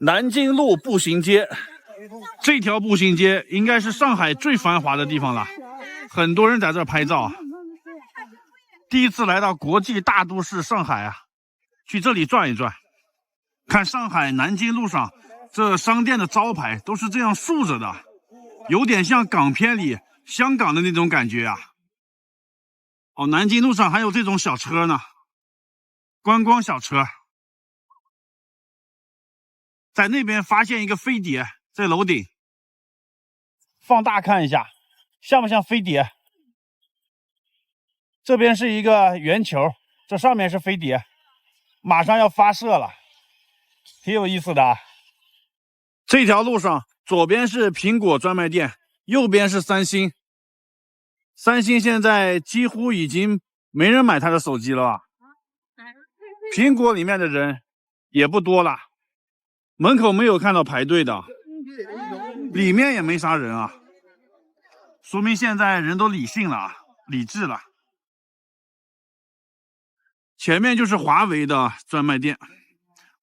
南京路步行街，这条步行街应该是上海最繁华的地方了，很多人在这儿拍照啊。第一次来到国际大都市上海啊，去这里转一转，看上海南京路上这商店的招牌都是这样竖着的，有点像港片里香港的那种感觉啊。哦，南京路上还有这种小车呢，观光小车。在那边发现一个飞碟，在楼顶，放大看一下，像不像飞碟？这边是一个圆球，这上面是飞碟，马上要发射了，挺有意思的啊。这条路上左边是苹果专卖店，右边是三星。三星现在几乎已经没人买它的手机了吧？苹果里面的人也不多了。门口没有看到排队的，里面也没啥人啊，说明现在人都理性了啊，理智了。前面就是华为的专卖店，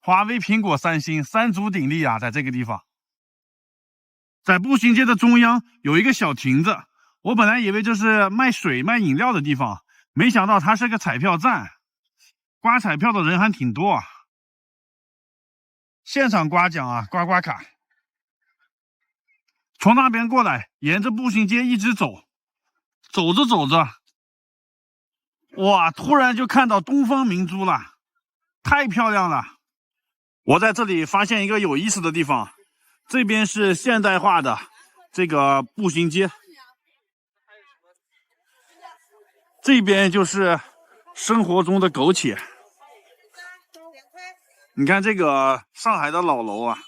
华为、苹果、三星三足鼎立啊，在这个地方。在步行街的中央有一个小亭子，我本来以为这是卖水卖饮料的地方，没想到它是个彩票站，刮彩票的人还挺多啊。现场刮奖啊，刮刮卡。从那边过来，沿着步行街一直走，走着走着，哇，突然就看到东方明珠了，太漂亮了。我在这里发现一个有意思的地方，这边是现代化的这个步行街，这边就是生活中的苟且。你看这个上海的老楼啊，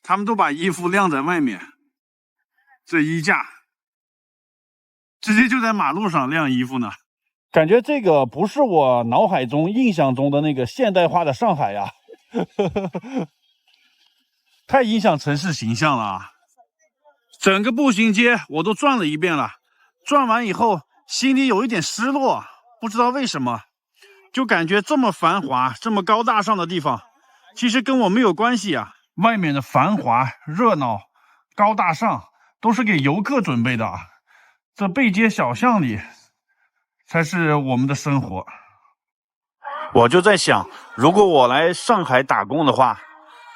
他们都把衣服晾在外面，这衣架直接就在马路上晾衣服呢。感觉这个不是我脑海中印象中的那个现代化的上海呀，太影响城市形象了啊。整个步行街我都转了一遍了，转完以后心里有一点失落，不知道为什么，就感觉这么繁华这么高大上的地方其实跟我没有关系啊。外面的繁华热闹高大上都是给游客准备的啊，这背街小巷里才是我们的生活。我就在想，如果我来上海打工的话，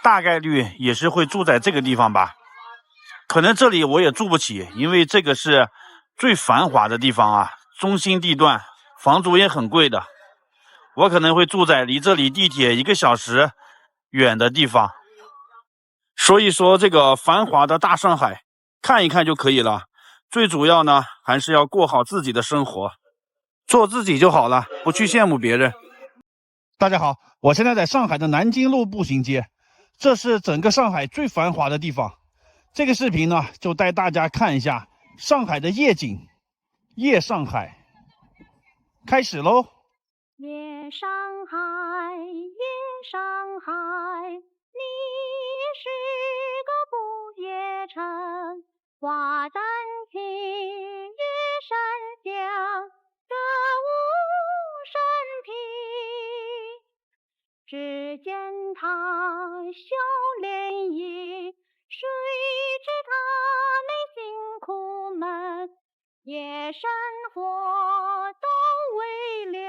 大概率也是会住在这个地方吧。可能这里我也住不起，因为这个是最繁华的地方啊，中心地段，房租也很贵的。我可能会住在离这里地铁1个小时远的地方。所以说这个繁华的大上海看一看就可以了，最主要呢还是要过好自己的生活，做自己就好了，不去羡慕别人。大家好，我现在在上海的南京路步行街，这是整个上海最繁华的地方。这个视频呢就带大家看一下上海的夜景，夜上海开始喽。夜上海，夜上海，你是个不夜城，花丹青，月山香，歌舞升平。只见他笑脸迎，谁知他内心苦闷，夜生活都未了。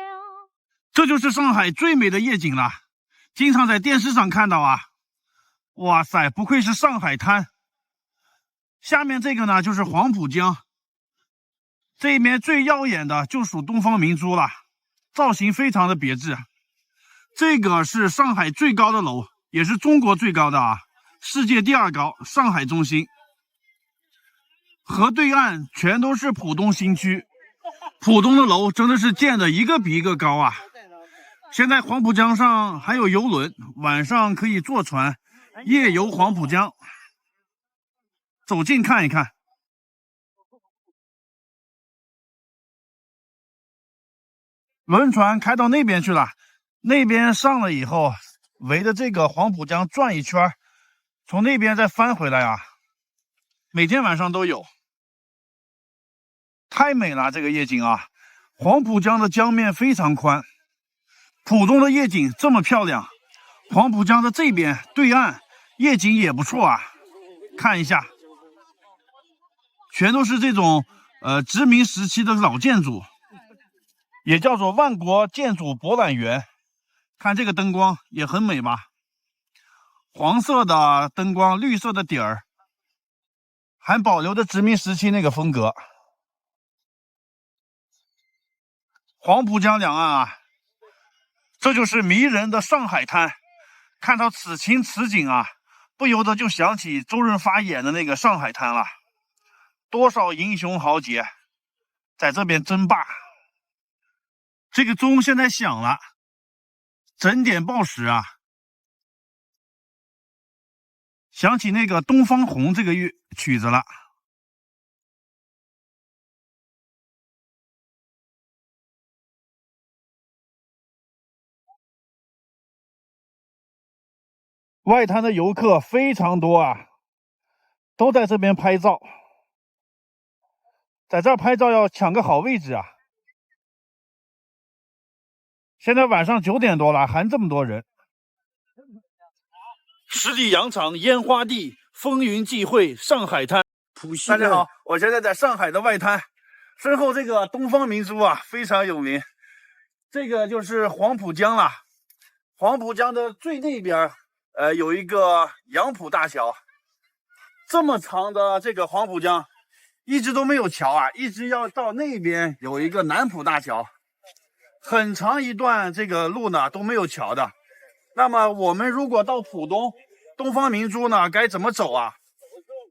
这就是上海最美的夜景了，经常在电视上看到啊。哇塞，不愧是上海滩。下面这个呢就是黄浦江，这边最耀眼的就属东方明珠了，造型非常的别致。这个是上海最高的楼，也是中国最高的啊，世界第2高，上海中心。河对岸全都是浦东新区，浦东的楼真的是建的一个比一个高啊。现在黄浦江上还有游轮，晚上可以坐船夜游黄浦江，走近看一看。轮船开到那边去了，那边上了以后围着这个黄浦江转一圈，从那边再翻回来啊，每天晚上都有。太美了，这个夜景啊！黄浦江的江面非常宽，浦东的夜景这么漂亮，黄浦江的这边对岸夜景也不错啊，看一下，全都是这种殖民时期的老建筑，也叫做万国建筑博览园。看这个灯光也很美吧，黄色的灯光，绿色的底儿，还保留着殖民时期那个风格。黄浦江两岸啊，这就是迷人的上海滩。看到此情此景啊，不由得就想起周润发演的那个上海滩了。多少英雄豪杰在这边争霸。这个钟现在响了，整点报时啊。想起那个《东方红》这个曲子了。外滩的游客非常多啊，都在这边拍照。在这儿拍照要抢个好位置啊。现在晚上9点多了，还这么多人。十里洋场烟花地，风云际会上海滩。大家好，我现在在上海的外滩，身后这个东方明珠啊非常有名。这个就是黄浦江了。黄浦江的最那边有一个杨浦大桥。这么长的这个黄浦江一直都没有桥啊，一直要到那边有一个南浦大桥，很长一段这个路呢都没有桥的。那么我们如果到浦东东方明珠呢该怎么走啊？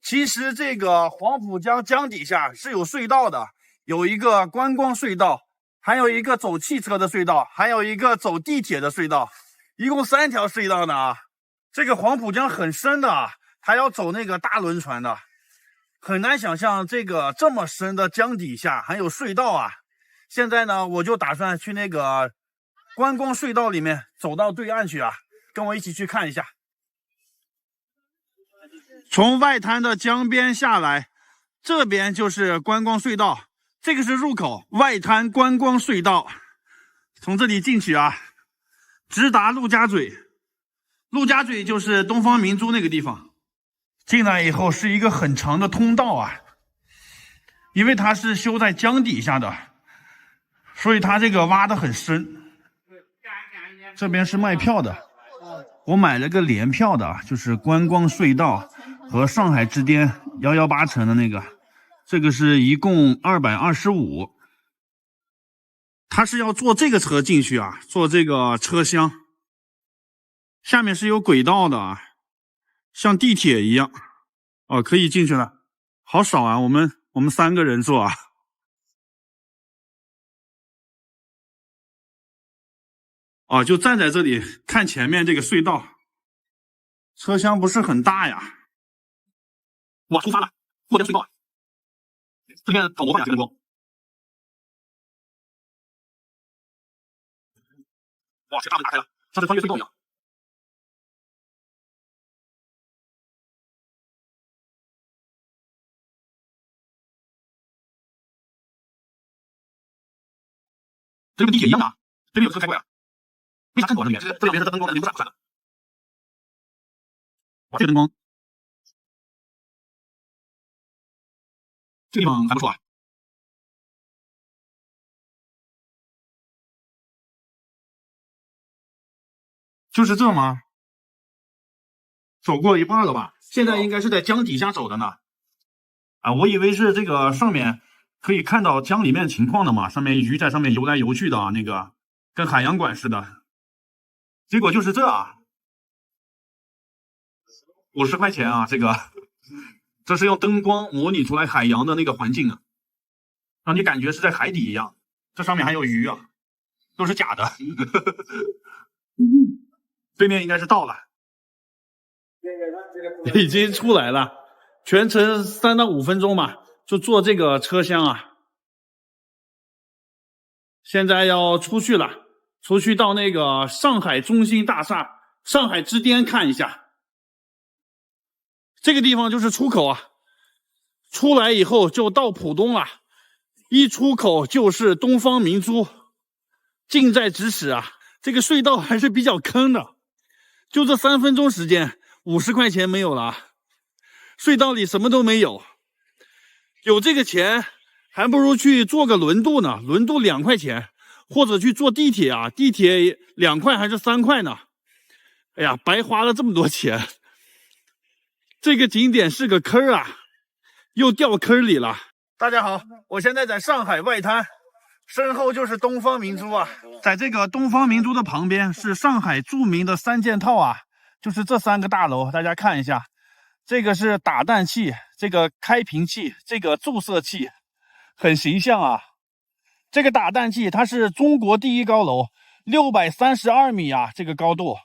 其实这个黄浦江江底下是有隧道的，有一个观光隧道，还有一个走汽车的隧道，还有一个走地铁的隧道，一共3条隧道呢啊。这个黄浦江很深的啊，还要走那个大轮船的，很难想象这个这么深的江底下还有隧道啊。现在呢我就打算去那个观光隧道里面走到对岸去啊，跟我一起去看一下。从外滩的江边下来，这边就是观光隧道，这个是入口，外滩观光隧道。从这里进去啊，直达陆家嘴。陆家嘴就是东方明珠那个地方。进来以后是一个很长的通道啊，因为它是修在江底下的，所以它这个挖得很深。这边是卖票的，我买了个联票的，就是观光隧道和上海之巅118层的那个，这个是一共225。他是要坐这个车进去啊，坐这个车厢，下面是有轨道的啊，像地铁一样。哦，可以进去了，好少啊，我们3个人坐啊。哦，就站在这里看前面这个隧道，车厢不是很大呀。哇，出发了，过这个隧道，这边搞魔幻呀，这个灯光。哇，这大门打开了，像是穿越隧道一样。这跟地铁一样啊，这边有车开过呀。为啥看不到这边？这两边是灯光，这边不咋不算的。哇，这个灯光，这个地方还不错啊。就是这吗？走过一半了吧？现在应该是在江底下走的呢。啊，我以为是这个上面可以看到江里面情况的嘛，上面鱼在上面游来游去的啊，那个跟海洋馆似的。结果就是这啊，50块钱啊，这个这是用灯光模拟出来海洋的那个环境啊，让你感觉是在海底一样。这上面还有鱼啊，都是假的。对面应该是到了，已经出来了，全程3到5分钟吧，就坐这个车厢啊。现在要出去了，出去到那个上海中心大厦、上海之巅看一下。这个地方就是出口啊，出来以后就到浦东了，一出口就是东方明珠，近在咫尺啊。这个隧道还是比较坑的，就这3分钟时间，50块钱没有了，隧道里什么都没有。有这个钱，还不如去坐个轮渡呢，轮渡2块钱，或者去坐地铁啊，地铁2块还是3块呢？哎呀，白花了这么多钱。这个景点是个坑啊，又掉坑里了。大家好，我现在在上海外滩，身后就是东方明珠啊。在这个东方明珠的旁边是上海著名的3件套啊，就是这3个大楼，大家看一下，这个是打蛋器，这个开瓶器，这个注射器，很形象啊。这个打蛋器它是中国第1高楼，632米啊，这个高度，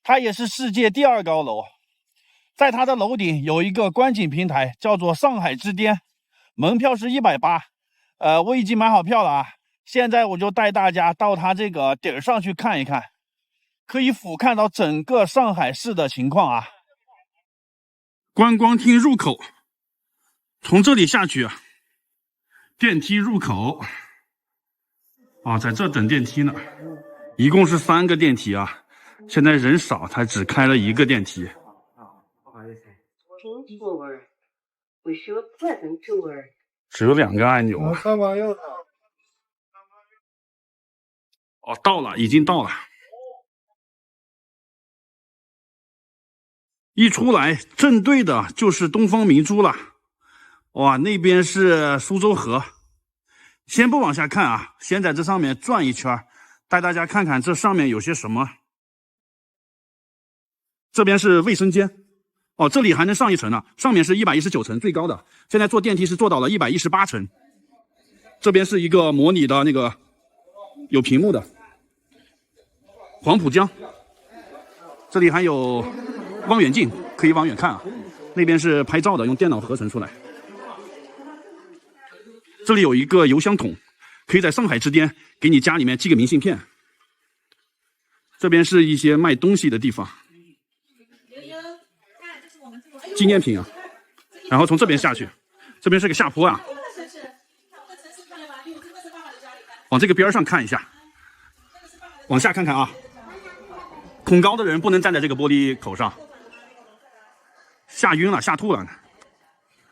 它也是世界第2高楼。在它的楼顶有一个观景平台，叫做上海之巅，门票是180。我已经买好票了啊，现在我就带大家到它这个顶上去看一看，可以俯瞰到整个上海市的情况啊。观光厅入口，从这里下去，电梯入口啊，在这等电梯呢，一共是3个电梯啊，现在人少，它只开了1个电梯。只有2个按钮啊。哦，到了，已经到了。一出来，正对的就是东方明珠了。哇，那边是苏州河。先不往下看啊，先在这上面转一圈，带大家看看这上面有些什么。这边是卫生间。哦，这里还能上一层呢，上面是119层最高的，现在坐电梯是坐到了118层。这边是一个模拟的那个有屏幕的黄浦江，这里还有望远镜，可以往远看啊。那边是拍照的，用电脑合成出来。这里有一个邮箱筒，可以在上海之巅给你家里面寄个明信片。这边是一些卖东西的地方。纪念品啊，然后从这边下去，这边是个下坡啊，往这个边上看一下，往下看看啊，恐高的人不能站在这个玻璃口上，吓晕了，吓吐了。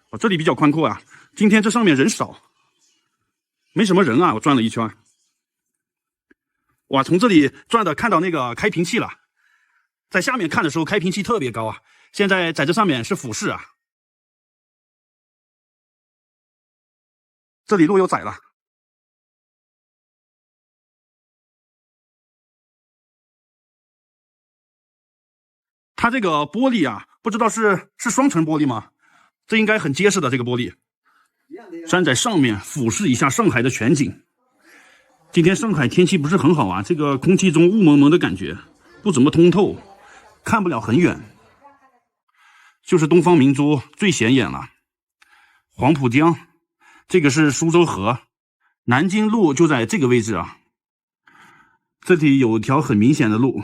哦，这里比较宽阔啊，今天这上面人少，没什么人啊，我转了一圈，哇，从这里转的看到那个开瓶器了，在下面看的时候开瓶器特别高啊。现在在这上面是俯视啊，这里路又窄了。它这个玻璃啊，不知道是双层玻璃吗？这应该很结实的这个玻璃。站在上面俯视一下上海的全景。今天上海天气不是很好啊，这个空气中雾蒙蒙的感觉，不怎么通透，看不了很远。就是东方明珠最显眼了，黄浦江，这个是苏州河，南京路就在这个位置啊。这里有条很明显的路，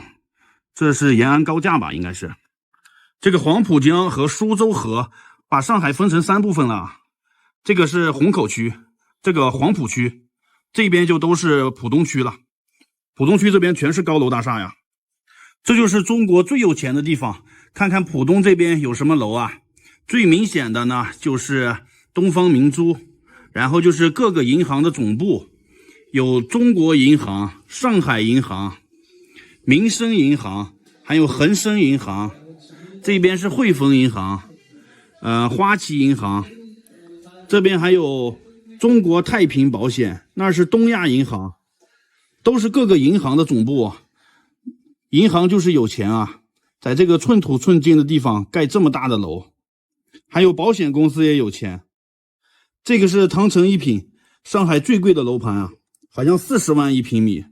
这是延安高架吧，应该是。这个黄浦江和苏州河把上海分成3部分了，这个是虹口区，这个黄浦区，这边就都是浦东区了。浦东区这边全是高楼大厦呀，这就是中国最有钱的地方。看看浦东这边有什么楼啊？最明显的呢就是东方明珠，然后就是各个银行的总部，有中国银行、上海银行、民生银行，还有恒生银行，这边是汇丰银行，花旗银行，这边还有中国太平保险，那是东亚银行，都是各个银行的总部。银行就是有钱啊，在这个寸土寸金的地方盖这么大的楼，还有保险公司也有钱。这个是汤臣一品，上海最贵的楼盘啊，好像40万1平米。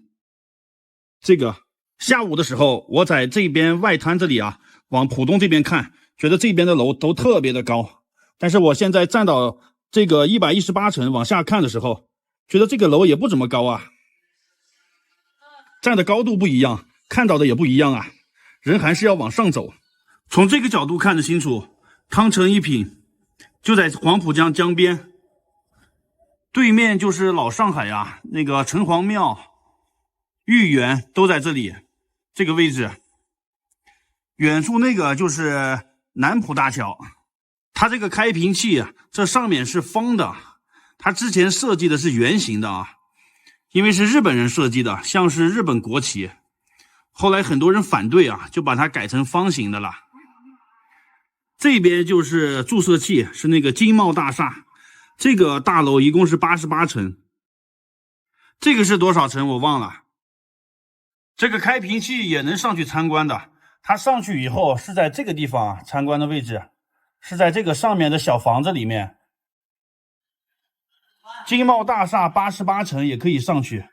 这个下午的时候，我在这边外滩这里啊，往浦东这边看，觉得这边的楼都特别的高。但是我现在站到这个118层往下看的时候，觉得这个楼也不怎么高啊。站的高度不一样，看到的也不一样啊。人还是要往上走。从这个角度看得清楚，汤臣一品就在黄浦江江边，对面就是老上海啊，那个城隍庙、豫园都在这里，这个位置。远处那个就是南浦大桥。它这个开瓶器啊，这上面是方的，它之前设计的是圆形的啊，因为是日本人设计的，像是日本国旗。后来很多人反对啊，就把它改成方形的了。这边就是注射器，是那个金茂大厦，这个大楼一共是88层。这个是多少层我忘了。这个开瓶器也能上去参观的，它上去以后是在这个地方参观的位置。是在这个上面的小房子里面，金茂大厦88层也可以上去。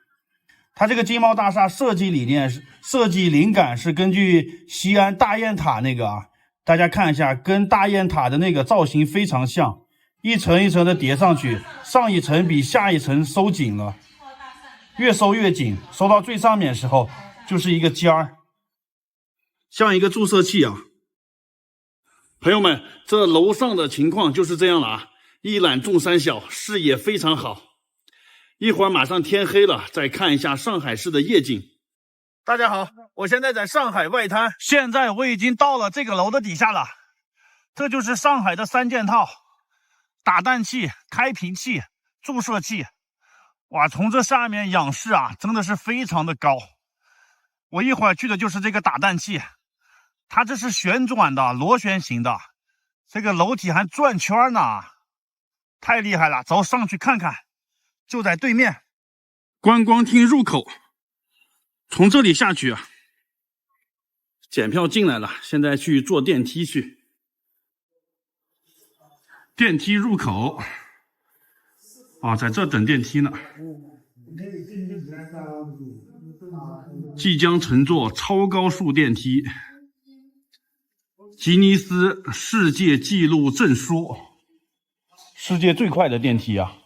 它这个金茂大厦设计理念、设计灵感是根据西安大雁塔那个啊，大家看一下，跟大雁塔的那个造型非常像，一层一层的叠上去，上一层比下一层收紧了，越收越紧，收到最上面的时候就是一个尖儿，像一个注射器啊。朋友们，这楼上的情况就是这样了啊，一览众山小，视野非常好。一会儿马上天黑了，再看一下上海市的夜景。大家好，我现在在上海外滩，现在我已经到了这个楼的底下了。这就是上海的3件套：打蛋器、开瓶器、注射器。哇，从这下面仰视啊，真的是非常的高。我一会儿去的就是这个打蛋器。它这是旋转的螺旋形的，这个楼体还转圈呢，太厉害了！走上去看看，就在对面。观光厅入口，从这里下去啊。检票进来了，现在去坐电梯去。电梯入口啊，在这等电梯呢。即将乘坐超高速电梯。吉尼斯世界纪录证书，世界最快的电梯啊！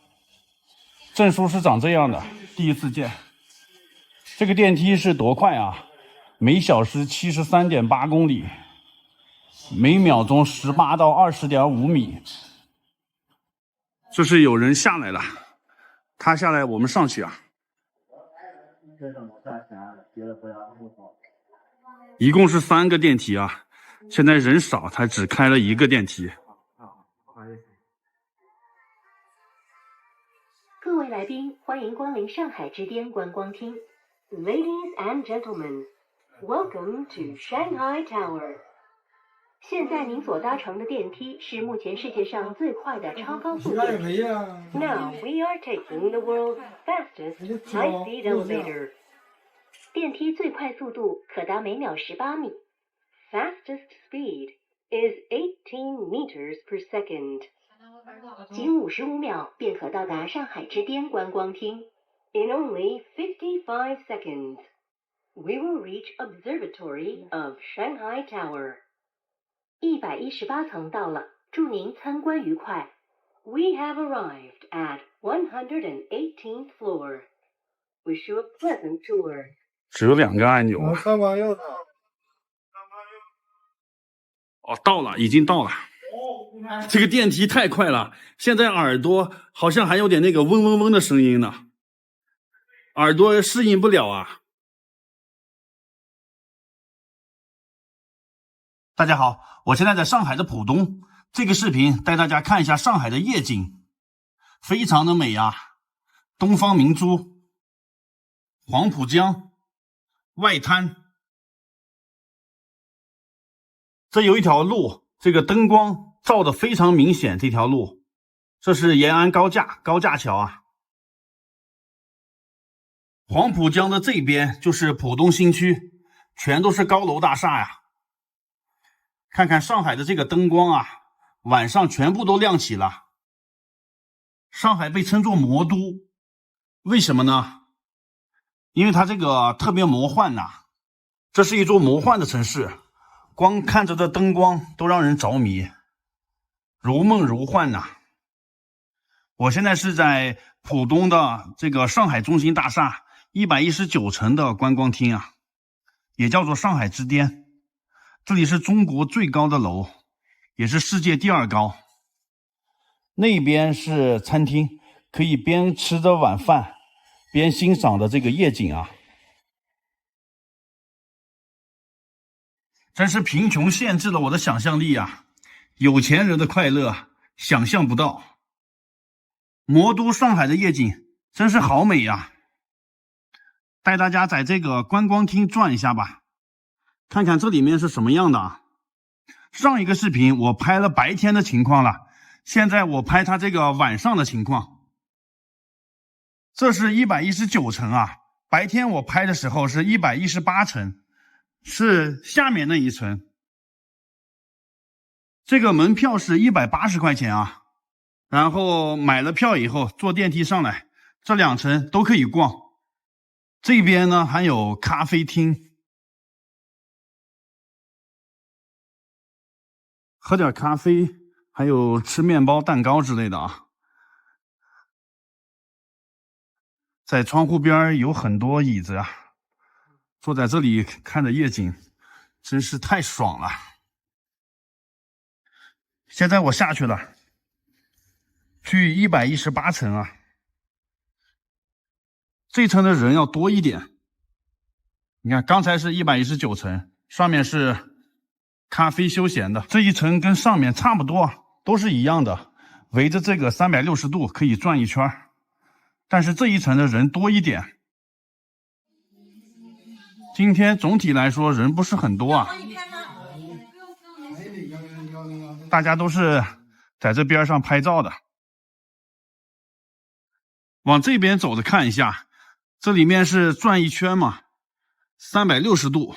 证书是长这样的，第一次见。这个电梯是多快啊？每小时73.8公里，每秒钟18到20.5米。这是有人下来了，他下来我们上去啊。一共是3个电梯啊。现在人少，他只开了1个电梯。各位来宾，欢迎光临上海之巅观光厅。Ladies and gentlemen, welcome to Shanghai Tower. 现在您所搭乘的电梯是目前世界上最快的超高速电梯。Now we are taking the world's fastest high-speed elevator. 电梯最快速度可达每秒18米。Fastest speed is 18 meters per second. 仅55秒便可到达上海之巅观光厅。In only 55 seconds, we will reach Observatory of Shanghai Tower. 118层到了，祝您参观愉快。We have arrived at 118th floor. Wish you a pleasant tour. 只有2个按钮。哦，到了，已经到了。这个电梯太快了，现在耳朵好像还有点那个嗡嗡嗡的声音呢，耳朵适应不了啊。大家好，我现在在上海的浦东，这个视频带大家看一下上海的夜景，非常的美啊。东方明珠、黄浦江、外滩。这有一条路，这个灯光照得非常明显，这条路，这是延安高架桥啊。黄浦江的这边就是浦东新区，全都是高楼大厦呀。看看上海的这个灯光啊，晚上全部都亮起了。上海被称作魔都，为什么呢？因为它这个特别魔幻呐，这是一座魔幻的城市。光看着这灯光都让人着迷，如梦如幻呐。我现在是在浦东的这个上海中心大厦119层的观光厅啊，也叫做上海之巅。这里是中国最高的楼，也是世界第2高。那边是餐厅，可以边吃着晚饭边欣赏的这个夜景啊。真是贫穷限制了我的想象力啊！有钱人的快乐想象不到。魔都上海的夜景真是好美呀！带大家在这个观光厅转一下吧，看看这里面是什么样的啊。上一个视频我拍了白天的情况了，现在我拍它这个晚上的情况。这是119层啊，白天我拍的时候是118层，是下面那一层。这个门票是180块钱啊，然后买了票以后坐电梯上来，这2层都可以逛。这边呢还有咖啡厅，喝点咖啡，还有吃面包、蛋糕之类的啊。在窗户边有很多椅子啊，坐在这里看着夜景，真是太爽了。现在我下去了，去118层啊。这层的人要多一点。你看，刚才是119层，上面是咖啡休闲的，这一层跟上面差不多，都是一样的，围着这个360度可以转一圈，但是这一层的人多一点。今天总体来说人不是很多啊，大家都是在这边上拍照的。往这边走着看一下，这里面是转一圈嘛，360度。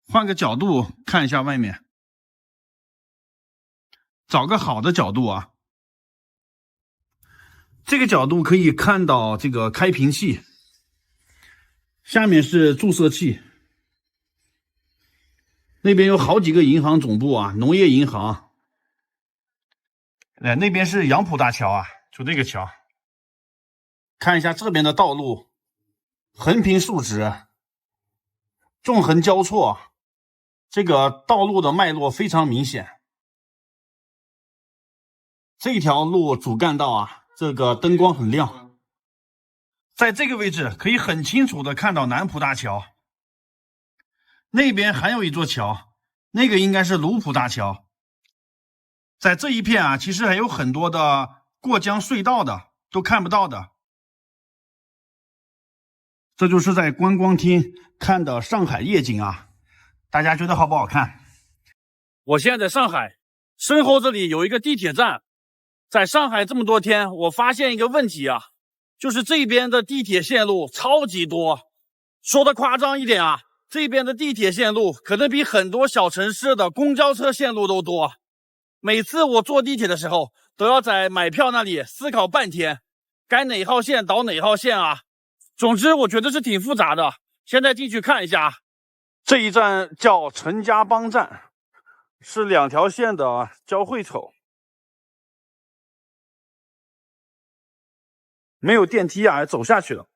换个角度看一下外面，找个好的角度啊。这个角度可以看到这个开瓶器，下面是注射器。那边有好几个银行总部啊，农业银行。那边是杨浦大桥啊，就这个桥。看一下这边的道路，横平竖直，纵横交错，这个道路的脉络非常明显。这条路主干道啊，这个灯光很亮。在这个位置可以很清楚的看到南浦大桥。那边还有一座桥，那个应该是卢浦大桥。在这一片啊，其实还有很多的过江隧道的，都看不到的。这就是在观光厅看的上海夜景啊，大家觉得好不好看？我现在在上海，身后这里有一个地铁站。在上海这么多天，我发现一个问题啊，就是这边的地铁线路超级多。说的夸张一点啊，这边的地铁线路可能比很多小城市的公交车线路都多。每次我坐地铁的时候，都要在买票那里思考半天，该哪号线倒哪号线啊。总之我觉得是挺复杂的，现在进去看一下。这一站叫陈家浜站，是2条线的交汇口。没有电梯啊，走下去了。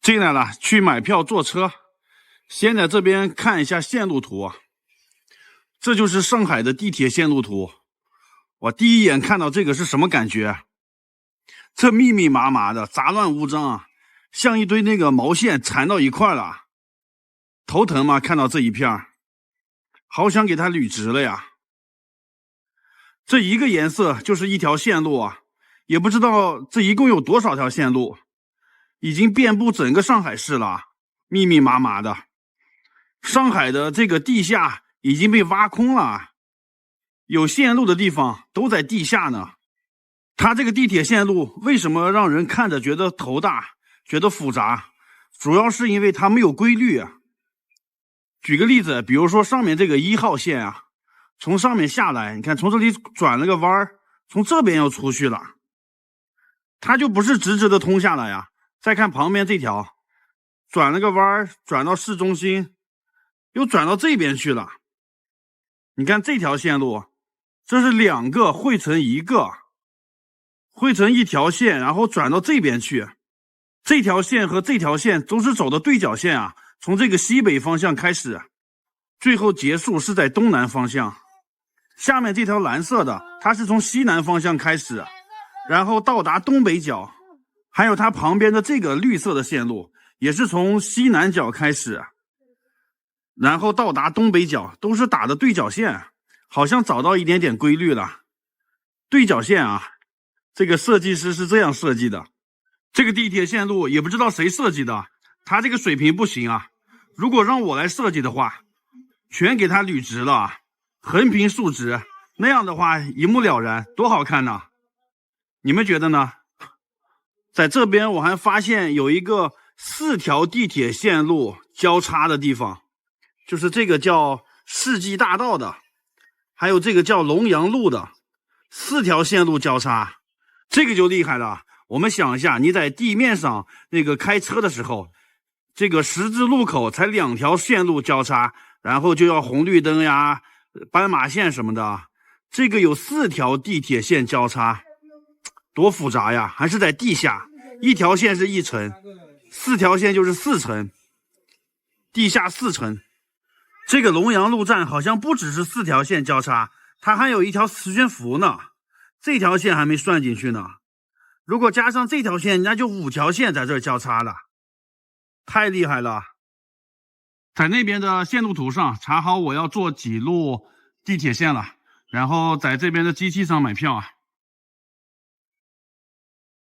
进来了，去买票坐车。先在这边看一下线路图啊，这就是上海的地铁线路图。我第一眼看到这个是什么感觉？这密密麻麻的，杂乱无章啊，像一堆那个毛线缠到一块了，头疼吗？看到这一片，好想给它捋直了呀。这一个颜色就是一条线路啊，也不知道这一共有多少条线路，已经遍布整个上海市了，密密麻麻的。上海的这个地下已经被挖空了，有线路的地方都在地下呢。它这个地铁线路为什么让人看着觉得头大，觉得复杂？主要是因为它没有规律啊。举个例子，比如说上面这个1号线啊，从上面下来，你看从这里转了个弯儿，从这边又出去了，它就不是直直的通下来呀。再看旁边这条，转了个弯儿，转到市中心，又转到这边去了。你看这条线路，这是2个汇成一个，汇成一条线，然后转到这边去。这条线和这条线都是走的对角线啊，从这个西北方向开始，最后结束是在东南方向。下面这条蓝色的，它是从西南方向开始，然后到达东北角。还有它旁边的这个绿色的线路，也是从西南角开始。然后到达东北角，都是打的对角线，好像找到一点点规律了。对角线啊，这个设计师是这样设计的。这个地铁线路也不知道谁设计的，他这个水平不行啊。如果让我来设计的话，全给他捋直了，横平竖直，那样的话一目了然，多好看呐！你们觉得呢？在这边我还发现有一个4条地铁线路交叉的地方，就是这个叫世纪大道的，还有这个叫龙阳路的，4条线路交叉，这个就厉害了。我们想一下，你在地面上那个开车的时候，这个十字路口才2条线路交叉，然后就要红绿灯呀、斑马线什么的，这个有4条地铁线交叉，多复杂呀！还是在地下，1条线是1层，4条线就是4层，地下4层。这个龙阳路站好像不只是4条线交叉，它还有1条磁悬浮呢，这条线还没算进去呢。如果加上这条线，那就5条线在这儿交叉了，太厉害了。在那边的线路图上查好我要坐几路地铁线了，然后在这边的机器上买票啊。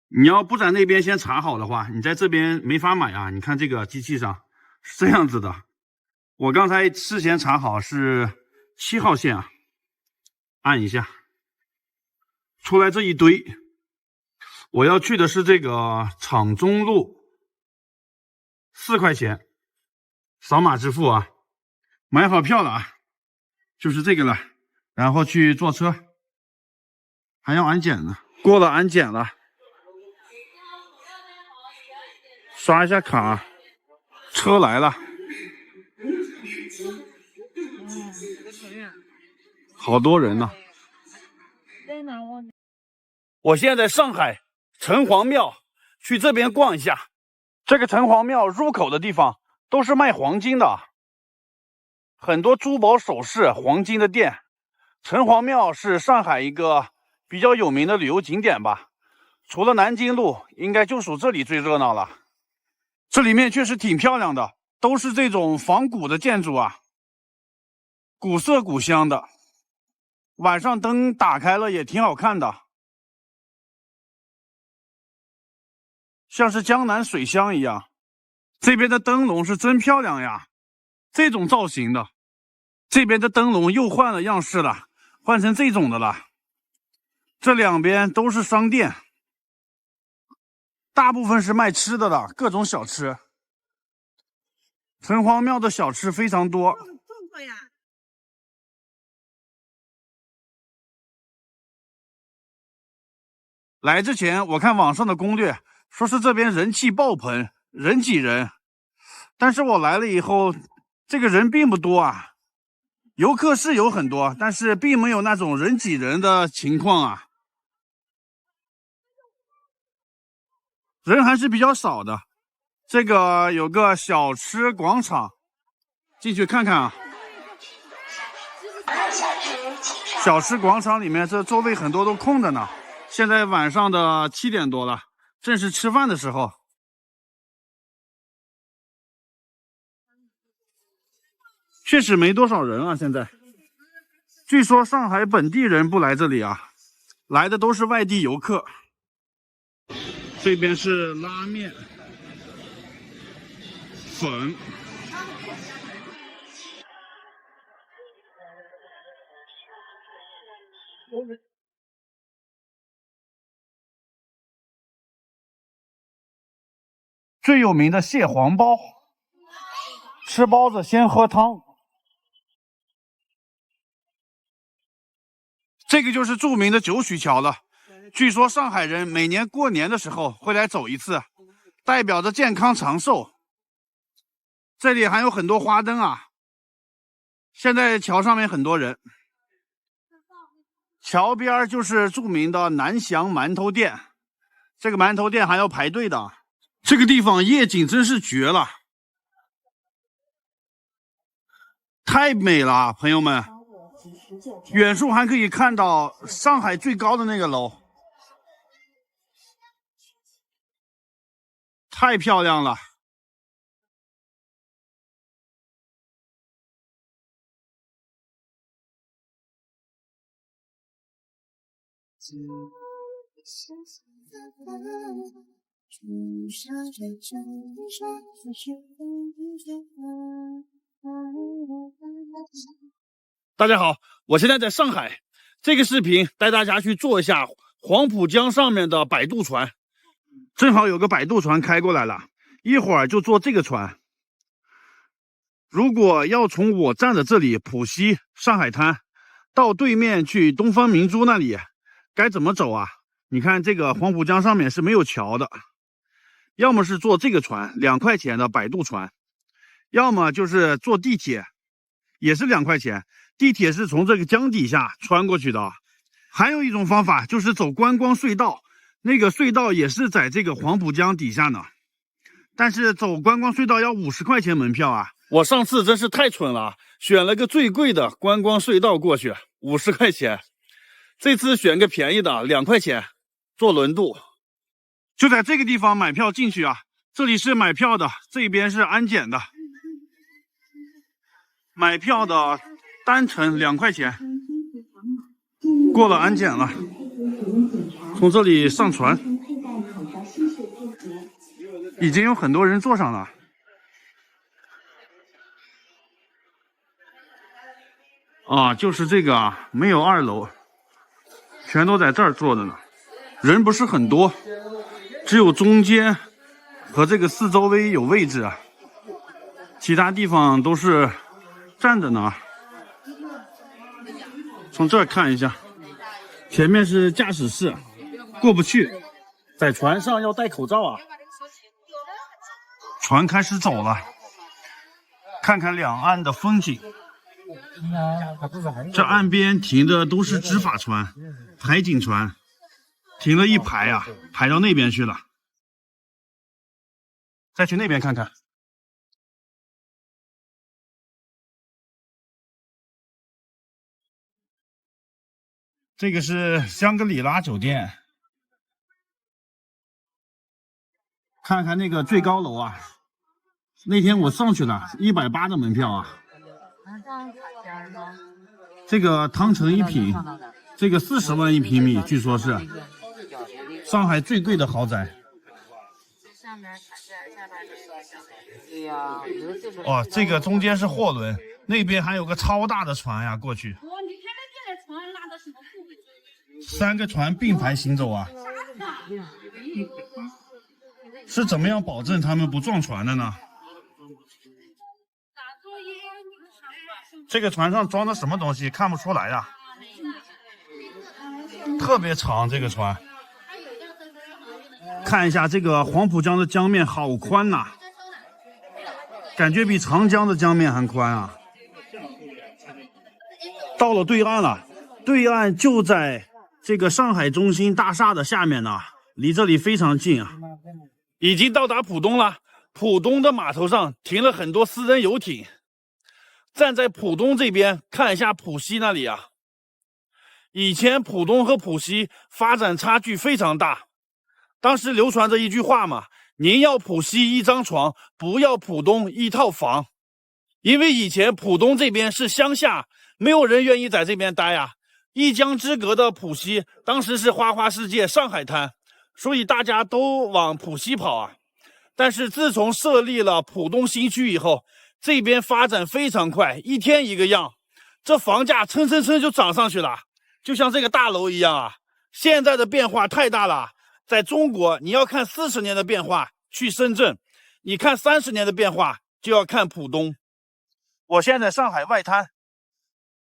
你要不在那边先查好的话，你在这边没法买啊。你看这个机器上是这样子的，我刚才事先查好是7号线啊，按一下，出来这一堆。我要去的是这个厂中路，4块钱，扫码支付啊，买好票了啊，就是这个了，然后去坐车，还要安检呢，过了安检了，刷一下卡，车来了，好多人呢。我现在在上海城隍庙，去这边逛一下。这个城隍庙入口的地方都是卖黄金的，很多珠宝首饰、黄金的店。城隍庙是上海一个比较有名的旅游景点吧，除了南京路，应该就属这里最热闹了。这里面确实挺漂亮的，都是这种仿古的建筑啊，古色古香的。晚上灯打开了也挺好看的。像是江南水乡一样，这边的灯笼是真漂亮呀，这种造型的。这边的灯笼又换了样式了，换成这种的了。这两边都是商店，大部分是卖吃的了，各种小吃。城隍庙的小吃非常多。来之前我看网上的攻略，说是这边人气爆棚，人挤人。但是我来了以后，这个人并不多啊。游客是有很多，但是并没有那种人挤人的情况啊。人还是比较少的。这个有个小吃广场，进去看看啊。小吃广场里面这座位很多都空着呢。现在晚上的7点多了，正是吃饭的时候。确实没多少人啊，现在。据说上海本地人不来这里啊，来的都是外地游客。这边是拉面、粉。最有名的蟹黄包，吃包子先喝汤。这个就是著名的九曲桥了。据说上海人每年过年的时候会来走一次，代表着健康长寿。这里还有很多花灯啊。现在桥上面很多人。桥边就是著名的南翔馒头店，这个馒头店还要排队的。这个地方夜景真是绝了，太美了，朋友们！远处还可以看到上海最高的那个楼，太漂亮了。大家好，我现在在上海。这个视频带大家去坐一下黄浦江上面的摆渡船，正好有个摆渡船开过来了，一会儿就坐这个船。如果要从我站的这里浦西上海滩到对面去东方明珠那里，该怎么走啊？你看这个黄浦江上面是没有桥的，要么是坐这个船2块钱的摆渡船，要么就是坐地铁，也是2块钱。地铁是从这个江底下穿过去的。还有一种方法就是走观光隧道，那个隧道也是在这个黄浦江底下呢，但是走观光隧道要50块钱门票啊。我上次真是太蠢了，选了个最贵的观光隧道过去，50块钱。这次选个便宜的2块钱，坐轮渡。就在这个地方买票进去啊，这里是买票的，这边是安检的。买票的单程2块钱，过了安检了，从这里上船，已经有很多人坐上了。啊，就是这个啊，没有2楼，全都在这儿坐着呢，人不是很多，只有中间和这个四周围有位置啊，其他地方都是站着呢。从这儿看一下，前面是驾驶室，过不去，在船上要戴口罩啊。船开始走了，看看两岸的风景。这岸边停的都是执法船、海警船，停了一排啊，排到那边去了。再去那边看看。这个是香格里拉酒店，看看那个最高楼啊，那天我上去了，180的门票啊。这个汤臣一品，这个40万1平米，据说是上海最贵的豪宅。哦，这个中间是货轮，那边还有个超大的船呀，过去。3个船并排行走啊，是怎么样保证他们不撞船的呢？这个船上装的什么东西看不出来呀，特别长这个船。看一下这个黄浦江的江面好宽呐，感觉比长江的江面还宽啊。到了对岸了，对岸就在这个上海中心大厦的下面呢，离这里非常近啊。已经到达浦东了，浦东的码头上停了很多私人游艇。站在浦东这边看一下浦西那里啊，以前浦东和浦西发展差距非常大，当时流传着一句话嘛，您要浦西1张床，不要浦东1套房。因为以前浦东这边是乡下，没有人愿意在这边待啊。一江之隔的浦西当时是花花世界上海滩，所以大家都往浦西跑啊。但是自从设立了浦东新区以后，这边发展非常快，一天一个样，这房价蹭就涨上去了，就像这个大楼一样啊。现在的变化太大了，在中国你要看40年的变化去深圳，你看30年的变化就要看浦东。我现在上海外滩，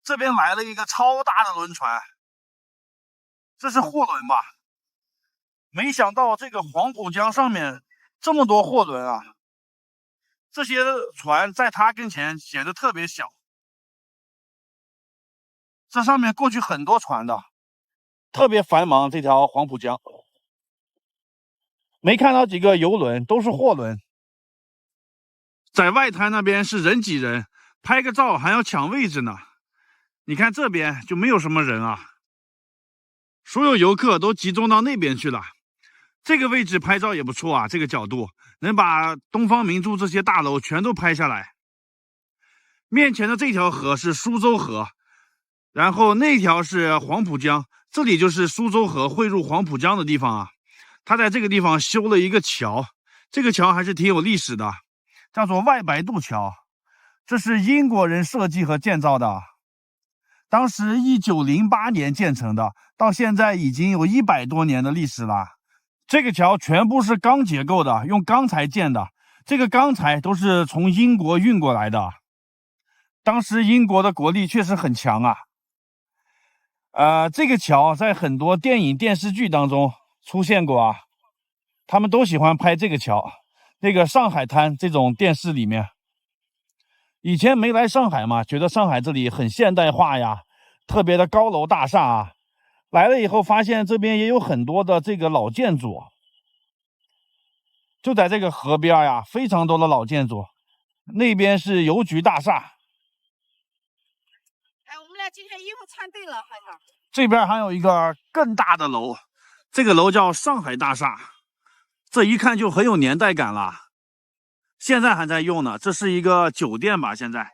这边来了一个超大的轮船，这是货轮吧？没想到这个黄浦江上面这么多货轮啊，这些船在它跟前显得特别小。这上面过去很多船的，特别繁忙。这条黄浦江没看到几个游轮，都是货轮。在外滩那边是人挤人，拍个照还要抢位置呢。你看这边就没有什么人啊，所有游客都集中到那边去了。这个位置拍照也不错啊，这个角度能把东方明珠这些大楼全都拍下来。面前的这条河是苏州河，然后那条是黄浦江，这里就是苏州河汇入黄浦江的地方啊。他在这个地方修了一个桥，这个桥还是挺有历史的，叫做外白渡桥。这是英国人设计和建造的，当时1908年建成的，到现在已经有100多年的历史了。这个桥全部是钢结构的，用钢材建的，这个钢材都是从英国运过来的。当时英国的国力确实很强啊。这个桥在很多电影电视剧当中出现过啊，他们都喜欢拍这个桥，那个上海滩这种电视里面。以前没来上海嘛，觉得上海这里很现代化呀，特别的高楼大厦啊。来了以后发现这边也有很多的这个老建筑，就在这个河边呀，非常多的老建筑。那边是邮局大厦。哎，我们俩今天衣服穿对了，好像。这边还有一个更大的楼，这个楼叫上海大厦，这一看就很有年代感了。现在还在用呢，这是一个酒店吧？现在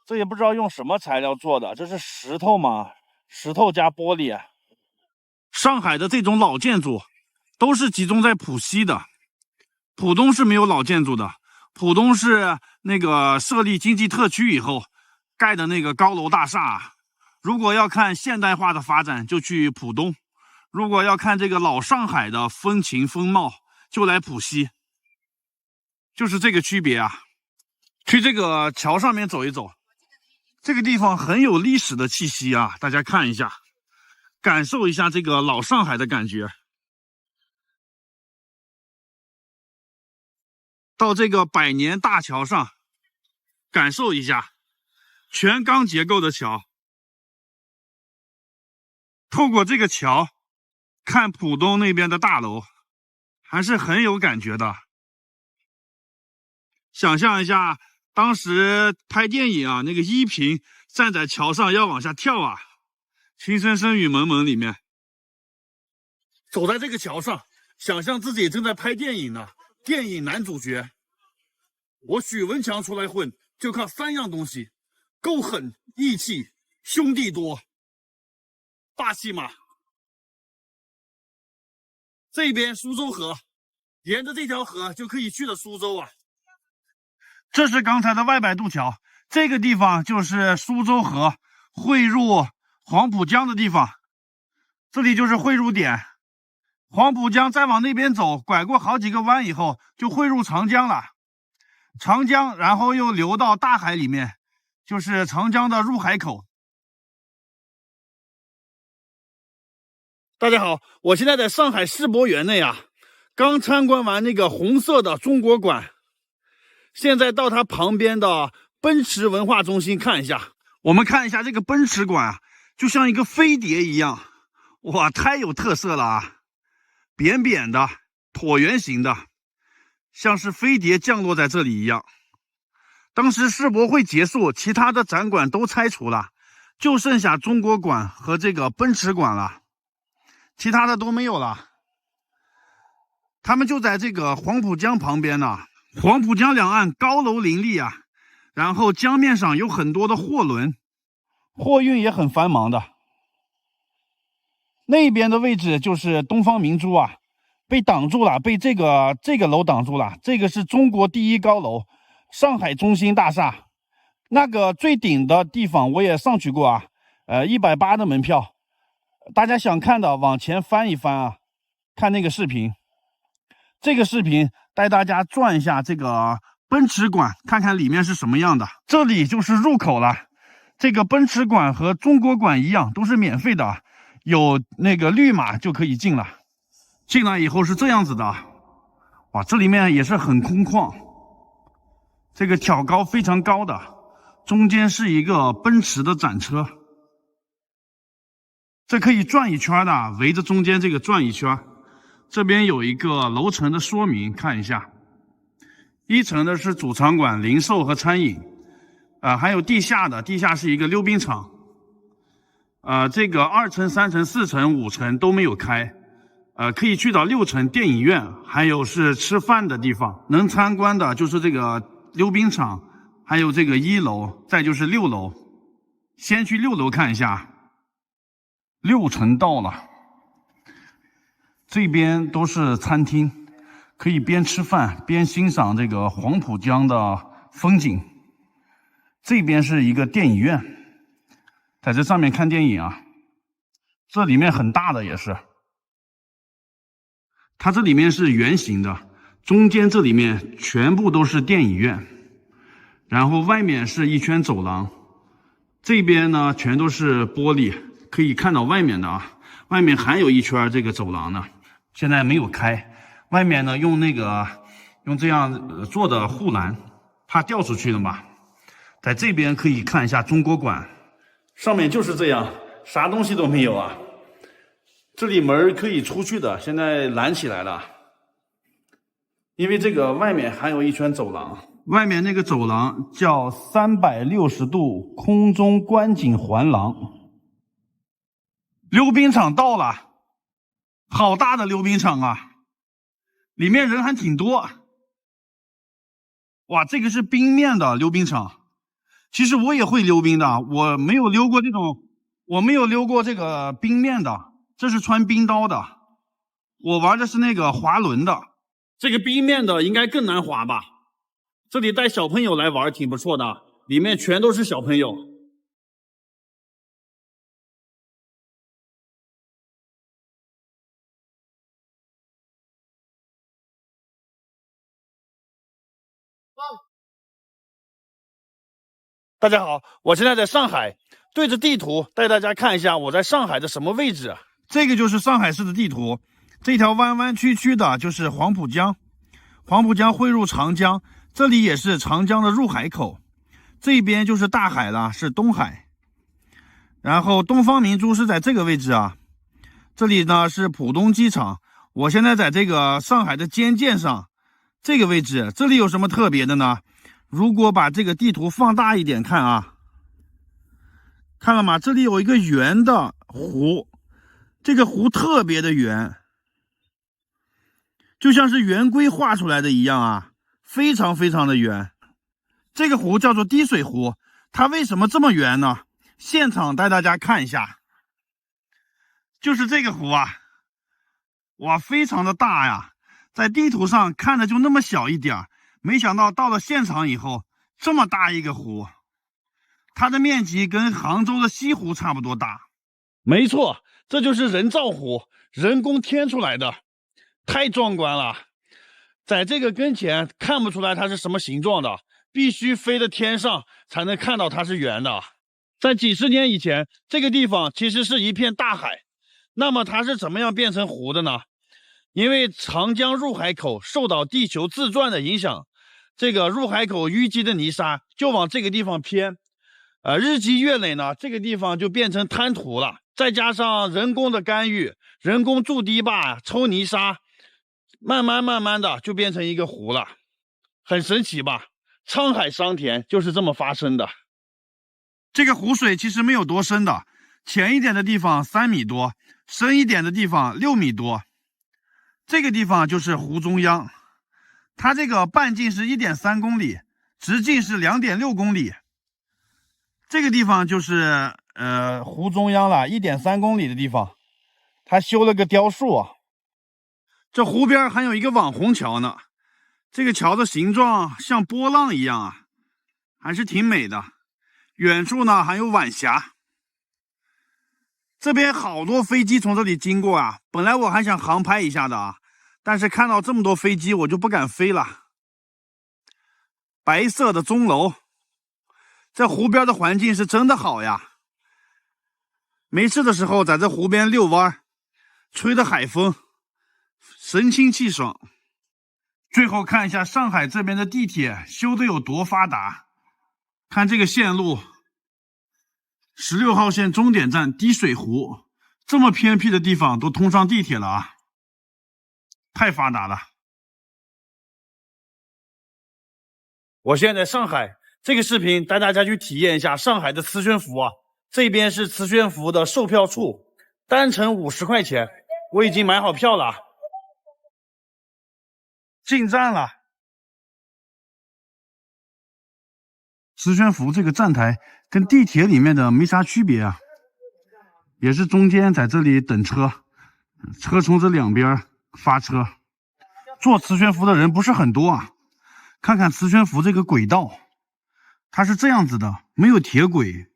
这也不知道用什么材料做的，这是石头吗？石头加玻璃。上海的这种老建筑都是集中在浦西的，浦东是没有老建筑的。浦东是那个设立经济特区以后盖的那个高楼大厦。如果要看现代化的发展，就去浦东；如果要看这个老上海的风情风貌，就来浦西。就是这个区别啊。去这个桥上面走一走，这个地方很有历史的气息啊，大家看一下，感受一下这个老上海的感觉。到这个百年大桥上感受一下，全钢结构的桥，透过这个桥看浦东那边的大楼，还是很有感觉的。想象一下当时拍电影啊，那个依萍站在桥上要往下跳啊，情深深雨蒙蒙里面，走在这个桥上，想象自己正在拍电影呢。电影男主角，我许文强出来混就靠3样东西：够狠、义气、兄弟多。霸气嘛。这边苏州河，沿着这条河就可以去了苏州啊。这是刚才的外白渡桥，这个地方就是苏州河汇入黄浦江的地方，这里就是汇入点。黄浦江再往那边走，拐过好几个弯以后，就汇入长江了。长江然后又流到大海里面，就是长江的入海口。大家好，我现在在上海世博园内啊，刚参观完那个红色的中国馆。现在到它旁边的奔驰文化中心看一下，我们看一下这个奔驰馆啊，就像一个飞碟一样，哇，太有特色了啊！扁扁的，椭圆形的，像是飞碟降落在这里一样。当时世博会结束，其他的展馆都拆除了，就剩下中国馆和这个奔驰馆了，其他的都没有了。他们就在这个黄浦江旁边呢。黄浦江两岸高楼林立啊，然后江面上有很多的货轮，货运也很繁忙的。那边的位置就是东方明珠啊，被挡住了，被这个楼挡住了。这个是中国第1高楼，上海中心大厦。那个最顶的地方我也上去过啊，180的门票。大家想看的往前翻一翻啊，看那个视频。这个视频带大家转一下这个奔驰馆，看看里面是什么样的。这里就是入口了。这个奔驰馆和中国馆一样，都是免费的，有那个绿码就可以进了。进来以后是这样子的，哇，这里面也是很空旷，这个挑高非常高的，中间是一个奔驰的展车，这可以转一圈的，围着中间这个转一圈。这边有一个楼层的说明，看一下。1层的是主场馆、零售和餐饮，还有地下的，地下是一个溜冰场。这个2层、3层、4层、5层都没有开，可以去到6层电影院，还有是吃饭的地方。能参观的就是这个溜冰场，还有这个1楼，再就是6楼。先去6楼看一下。6层到了，这边都是餐厅，可以边吃饭边欣赏这个黄浦江的风景。这边是一个电影院，在这上面看电影啊，这里面很大的也是，它这里面是圆形的，中间这里面全部都是电影院，然后外面是一圈走廊，这边呢全都是玻璃，可以看到外面的啊，外面还有一圈这个走廊呢，现在没有开，外面呢用这样做的护栏，怕掉出去了嘛。在这边可以看一下中国馆，上面就是这样，啥东西都没有啊。这里门可以出去的，现在拦起来了，因为这个外面还有一圈走廊，外面那个走廊叫360度空中观景环廊。溜冰场到了，好大的溜冰场啊，里面人还挺多。哇，这个是冰面的溜冰场。其实我也会溜冰的，我没有溜过这个冰面的，这是穿冰刀的。我玩的是那个滑轮的，这个冰面的应该更难滑吧？这里带小朋友来玩挺不错的，里面全都是小朋友。大家好，我现在在上海，对着地图带大家看一下我在上海的什么位置。这个就是上海市的地图，这条弯弯曲曲的就是黄浦江，黄浦江汇入长江，这里也是长江的入海口，这边就是大海了，是东海。然后东方明珠是在这个位置啊，这里呢是浦东机场，我现在在这个上海的尖剑上，这个位置，这里有什么特别的呢？如果把这个地图放大一点看啊，看了吗？这里有一个圆的湖，这个湖特别的圆，就像是圆规画出来的一样啊，非常非常的圆。这个湖叫做滴水湖，它为什么这么圆呢？现场带大家看一下，就是这个湖啊，哇，非常的大呀，在地图上看着就那么小一点，没想到到了现场以后，这么大一个湖，它的面积跟杭州的西湖差不多大。没错，这就是人造湖，人工添出来的，太壮观了。在这个跟前看不出来它是什么形状的，必须飞到天上才能看到它是圆的。在几十年以前，这个地方其实是一片大海，那么它是怎么样变成湖的呢？因为长江入海口受到地球自转的影响，这个入海口淤积的泥沙就往这个地方偏，日积月累呢，这个地方就变成滩涂了。再加上人工的干预，人工筑堤坝、抽泥沙，慢慢的就变成一个湖了，很神奇吧？沧海桑田就是这么发生的。这个湖水其实没有多深的，浅一点的地方3米多，深一点的地方6米多。这个地方就是湖中央，它这个半径是 1.3 公里，直径是 2.6 公里。这个地方就是湖中央了， 1.3 公里的地方，它修了个雕塑啊。这湖边还有一个网红桥呢，这个桥的形状像波浪一样啊，还是挺美的。远处呢还有晚霞，这边好多飞机从这里经过啊，本来我还想航拍一下的啊，但是看到这么多飞机我就不敢飞了。白色的钟楼，这湖边的环境是真的好呀。没事的时候在这湖边遛弯，吹着海风，神清气爽。最后看一下上海这边的地铁修的有多发达，看这个线路，16号线终点站滴水湖，这么偏僻的地方都通上地铁了啊，太发达了。我现在在上海，这个视频带大家去体验一下上海的磁悬浮啊。这边是磁悬浮的售票处，单程50块钱，我已经买好票了。进站了。磁悬浮这个站台跟地铁里面的没啥区别啊，也是中间在这里等车，车从这两边发车。坐磁悬浮的人不是很多啊。看看磁悬浮这个轨道，它是这样子的，没有铁轨，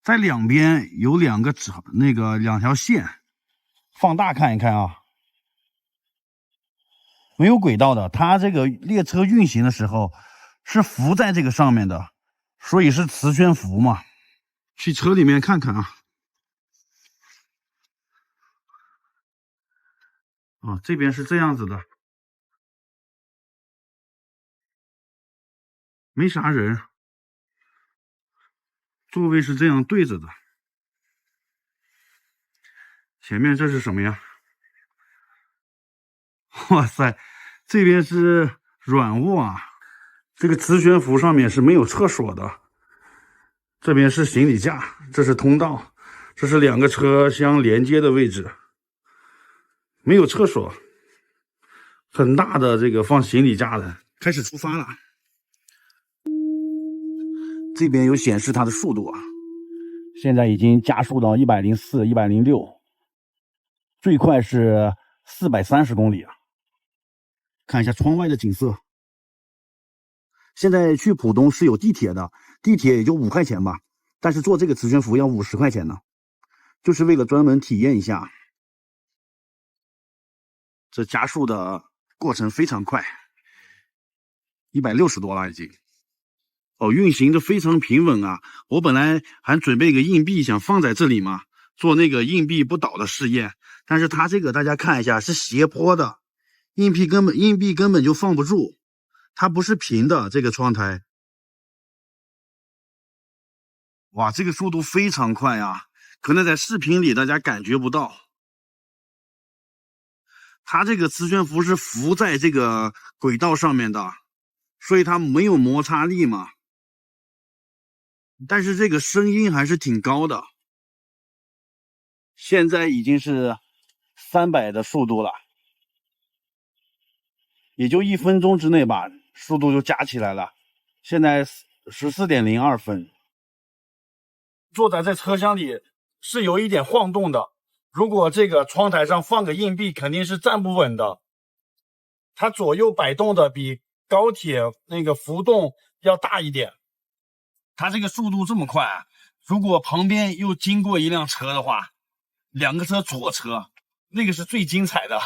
在两边有两条线，放大看一看啊，没有轨道的。它这个列车运行的时候是浮在这个上面的，所以是磁悬浮嘛。去车里面看看啊。这边是这样子的，没啥人，座位是这样对着的。前面这是什么呀？哇塞，这边是软卧啊。这个磁悬浮上面是没有厕所的。这边是行李架，这是通道，这是两个车厢连接的位置，没有厕所。很大的这个放行李架的。开始出发了。这边有显示它的速度啊，现在已经加速到104、106，最快是430公里啊。看一下窗外的景色。现在去浦东是有地铁的，地铁也就5块钱吧，但是坐这个磁悬浮要50块钱呢，就是为了专门体验一下。这加速的过程非常快，160多了已经。运行的非常平稳啊！我本来还准备个硬币想放在这里嘛，做那个硬币不倒的试验，但是它这个大家看一下是斜坡的，硬币根本就放不住，它不是平的这个窗台。哇，这个速度非常快啊，可能在视频里大家感觉不到。它这个磁悬浮是浮在这个轨道上面的，所以它没有摩擦力嘛。但是这个声音还是挺高的。现在已经是300的速度了，也就1分钟之内吧，速度就加起来了。现在14.02分。坐在这车厢里是有一点晃动的，如果这个窗台上放个硬币，肯定是站不稳的。它左右摆动的比高铁那个浮动要大一点。它这个速度这么快，如果旁边又经过一辆车的话，2个车错车，那个是最精彩的。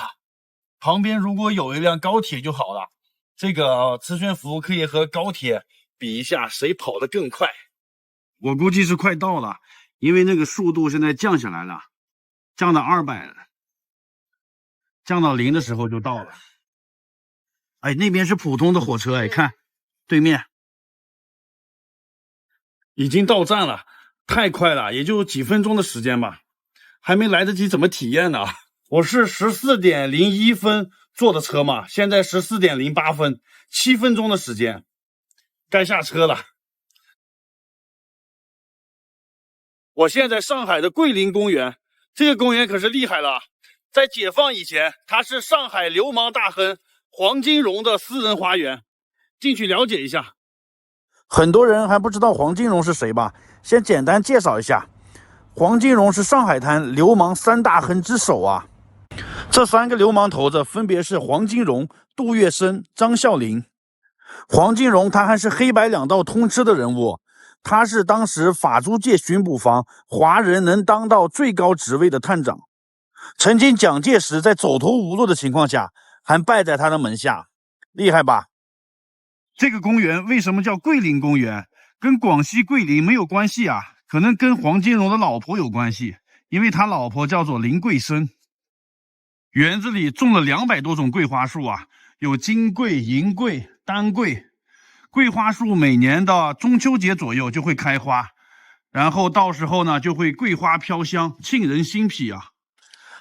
旁边如果有一辆高铁就好了，这个磁悬浮可以和高铁比一下谁跑得更快。我估计是快到了，因为那个速度现在降下来了，降到200了，降到0的时候就到了。哎，那边是普通的火车，哎，看对面已经到站了，太快了，也就几分钟的时间吧，还没来得及怎么体验呢。我是14.01分坐的车嘛，现在14.08分，7分钟的时间，该下车了。我现在上海的桂林公园，这个公园可是厉害了，在解放以前，它是上海流氓大亨黄金荣的私人花园，进去了解一下。很多人还不知道黄金荣是谁吧？先简单介绍一下，黄金荣是上海滩流氓3大亨之首啊。这3个流氓头子分别是黄金荣、杜月笙、张啸林。黄金荣他还是黑白2道通吃的人物，他是当时法租界巡捕房华人能当到最高职位的探长，曾经蒋介石在走投无路的情况下还拜在他的门下，厉害吧？这个公园为什么叫桂林公园？跟广西桂林没有关系啊，可能跟黄金荣的老婆有关系，因为他老婆叫做林桂生。园子里种了200多种桂花树啊，有金桂、银桂、丹桂。桂花树每年的中秋节左右就会开花，然后到时候呢就会桂花飘香，沁人心脾啊。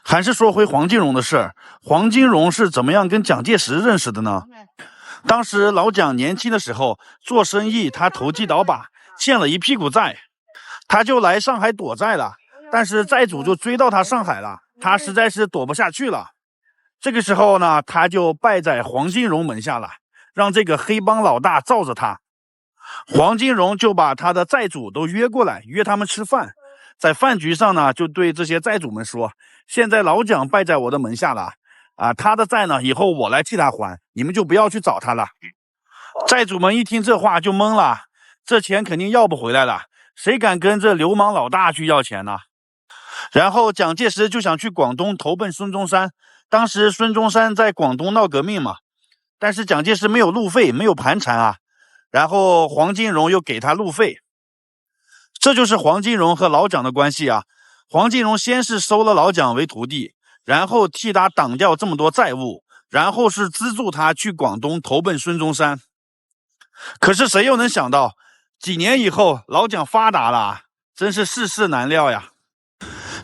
还是说回黄金荣的事儿，黄金荣是怎么样跟蒋介石认识的呢？当时老蒋年轻的时候做生意，他投机倒把，欠了一屁股债，他就来上海躲债了，但是债主就追到他上海了，他实在是躲不下去了。这个时候呢，他就拜在黄金荣门下了，让这个黑帮老大罩着他。黄金荣就把他的债主都约过来，约他们吃饭，在饭局上呢，就对这些债主们说：“现在老蒋败在我的门下了啊，他的债呢，以后我来替他还，你们就不要去找他了。”债主们一听这话就懵了，这钱肯定要不回来了，谁敢跟这流氓老大去要钱呢？然后蒋介石就想去广东投奔孙中山，当时孙中山在广东闹革命嘛，但是蒋介石没有路费，没有盘缠啊，然后黄金荣又给他路费，这就是黄金荣和老蒋的关系啊。黄金荣先是收了老蒋为徒弟，然后替他挡掉这么多债务，然后是资助他去广东投奔孙中山。可是谁又能想到，几年以后老蒋发达了，真是世事难料呀。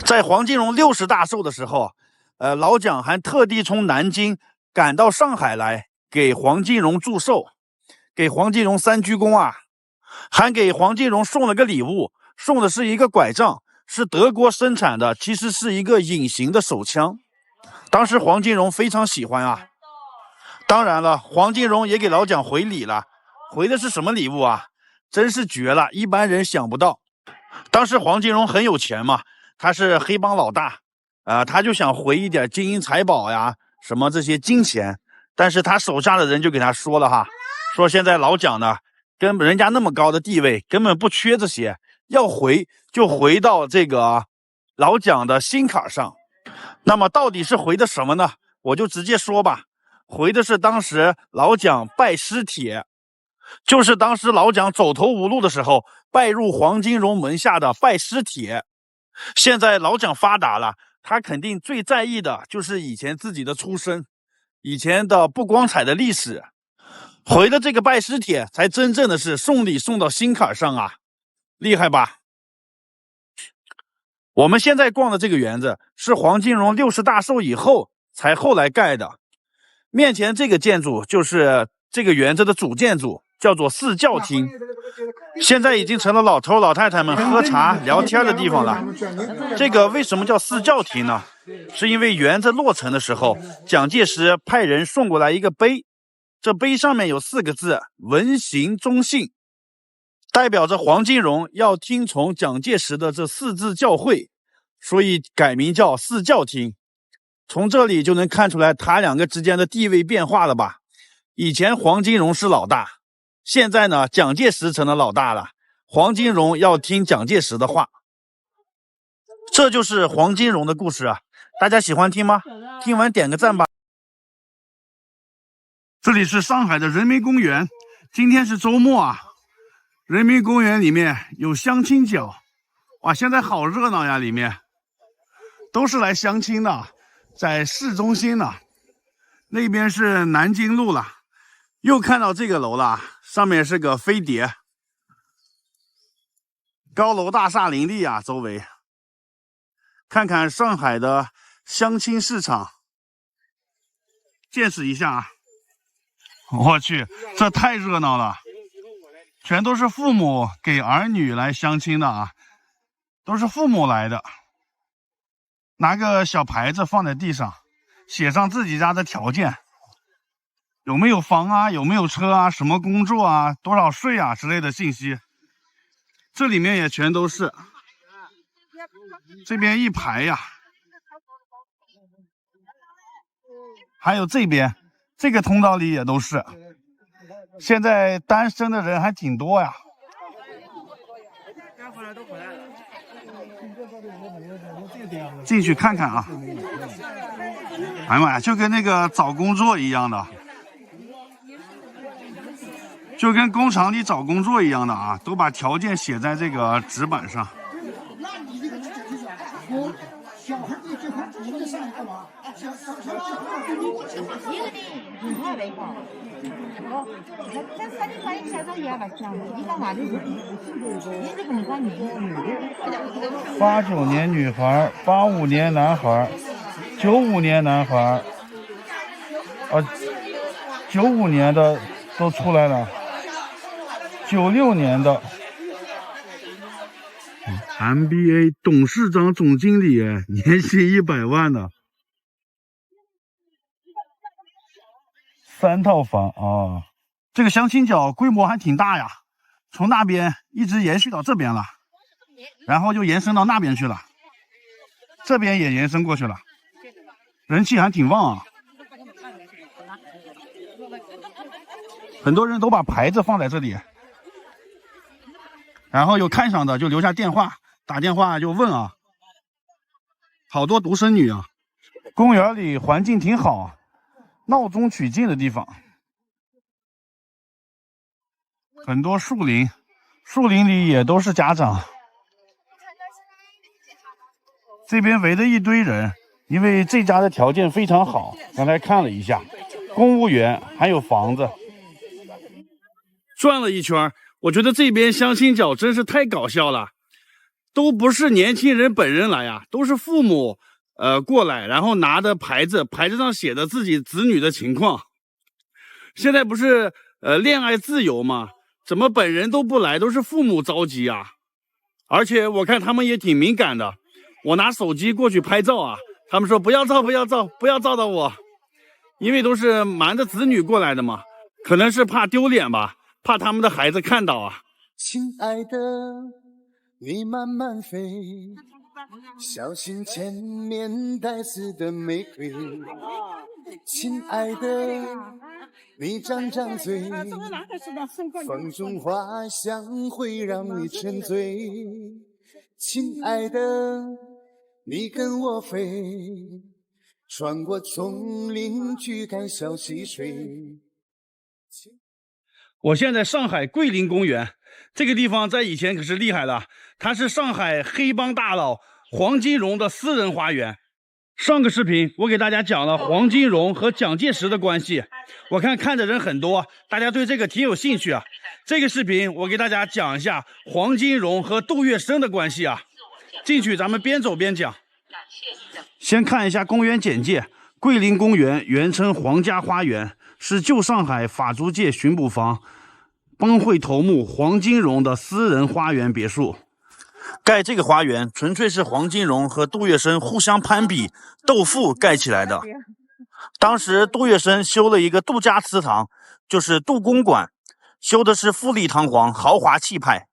在黄金荣60大寿的时候，老蒋还特地从南京赶到上海来给黄金荣祝寿，给黄金荣3鞠躬啊，还给黄金荣送了个礼物，送的是一个拐杖，是德国生产的，其实是一个隐形的手枪。当时黄金荣非常喜欢啊。当然了，黄金荣也给老蒋回礼了，回的是什么礼物啊？真是绝了，一般人想不到。当时黄金荣很有钱嘛，他是黑帮老大，他就想回一点金银财宝呀，什么这些金钱。但是他手下的人就给他说了哈，说现在老蒋呢，跟人家那么高的地位，根本不缺这些，要回就回到这个老蒋的心坎上。那么到底是回的什么呢？我就直接说吧，回的是当时老蒋拜师帖，就是当时老蒋走投无路的时候，拜入黄金荣门下的拜师帖。现在老蒋发达了，他肯定最在意的就是以前自己的出身，以前的不光彩的历史。回的这个拜师帖才真正的是送礼送到心坎上啊，厉害吧？我们现在逛的这个园子是黄金荣60大寿以后才后来盖的，面前这个建筑就是这个园子的主建筑，叫做四教厅，现在已经成了老头老太太们喝茶聊天的地方了。这个为什么叫四教厅呢？是因为园子落成的时候，蒋介石派人送过来一个碑，这碑上面有4个字：文行忠信，代表着黄金荣要听从蒋介石的这4字教诲，所以改名叫四教厅。从这里就能看出来他两个之间的地位变化了吧？以前黄金荣是老大，现在呢蒋介石成了老大了，黄金荣要听蒋介石的话。这就是黄金荣的故事啊，大家喜欢听吗？听完点个赞吧。这里是上海的人民公园，今天是周末啊，人民公园里面有相亲角，哇，现在好热闹呀，里面都是来相亲的，在市中心呢，那边是南京路了。又看到这个楼了，上面是个飞碟，高楼大厦林立啊，周围看看上海的相亲市场，见识一下啊。我去，这太热闹了，全都是父母给儿女来相亲的啊，都是父母来的，拿个小牌子放在地上，写上自己家的条件，有没有房啊，有没有车啊，什么工作啊，多少税啊之类的信息。这里面也全都是，这边一排呀，还有这边这个通道里也都是。现在单身的人还挺多呀。进去看看啊！哎呀妈呀，就跟那个找工作一样的，就跟工厂里找工作一样的啊，都把条件写在这个纸板上。89年女孩，85年男孩，95年男孩，95年的都出来了，96年的。MBA 董事长总经理，年薪100万呢，3套房啊！这个相亲角规模还挺大呀，从那边一直延续到这边了。然后就延伸到那边去了，这边也延伸过去了，人气还挺旺啊。很多人都把牌子放在这里，然后有看上的就留下电话，打电话就问啊。好多独生女啊。公园里环境挺好，闹中取静的地方，很多树林，树林里也都是家长。这边围了一堆人，因为这家的条件非常好，刚才看了一下，公务员还有房子。转了一圈，我觉得这边相亲角真是太搞笑了，都不是年轻人本人来啊，都是父母过来，然后拿的牌子，牌子上写的自己子女的情况。现在不是恋爱自由吗？怎么本人都不来，都是父母着急啊？而且我看他们也挺敏感的，我拿手机过去拍照啊，他们说不要照，不要照，不要照到我，因为都是瞒着子女过来的嘛，可能是怕丢脸吧，怕他们的孩子看到啊。亲爱的，你慢慢飞，小心前面带刺的玫瑰。亲爱的，你张张嘴，风中花香会让你沉醉。亲爱的，你跟我飞，穿过丛林去看小溪水。我现在上海桂林公园，这个地方在以前可是厉害了，它是上海黑帮大佬黄金荣的私人花园。上个视频我给大家讲了黄金荣和蒋介石的关系，我看的人很多，大家对这个挺有兴趣啊。这个视频我给大家讲一下黄金荣和杜月笙的关系啊。进去咱们边走边讲。先看一下公园简介，桂林公园原称皇家花园，是旧上海法租界巡捕房帮会头目黄金荣的私人花园别墅。盖这个花园纯粹是黄金荣和杜月笙互相攀比斗富盖起来的。当时杜月笙修了一个杜家祠堂，就是杜公馆，修的是富丽堂皇豪华气派，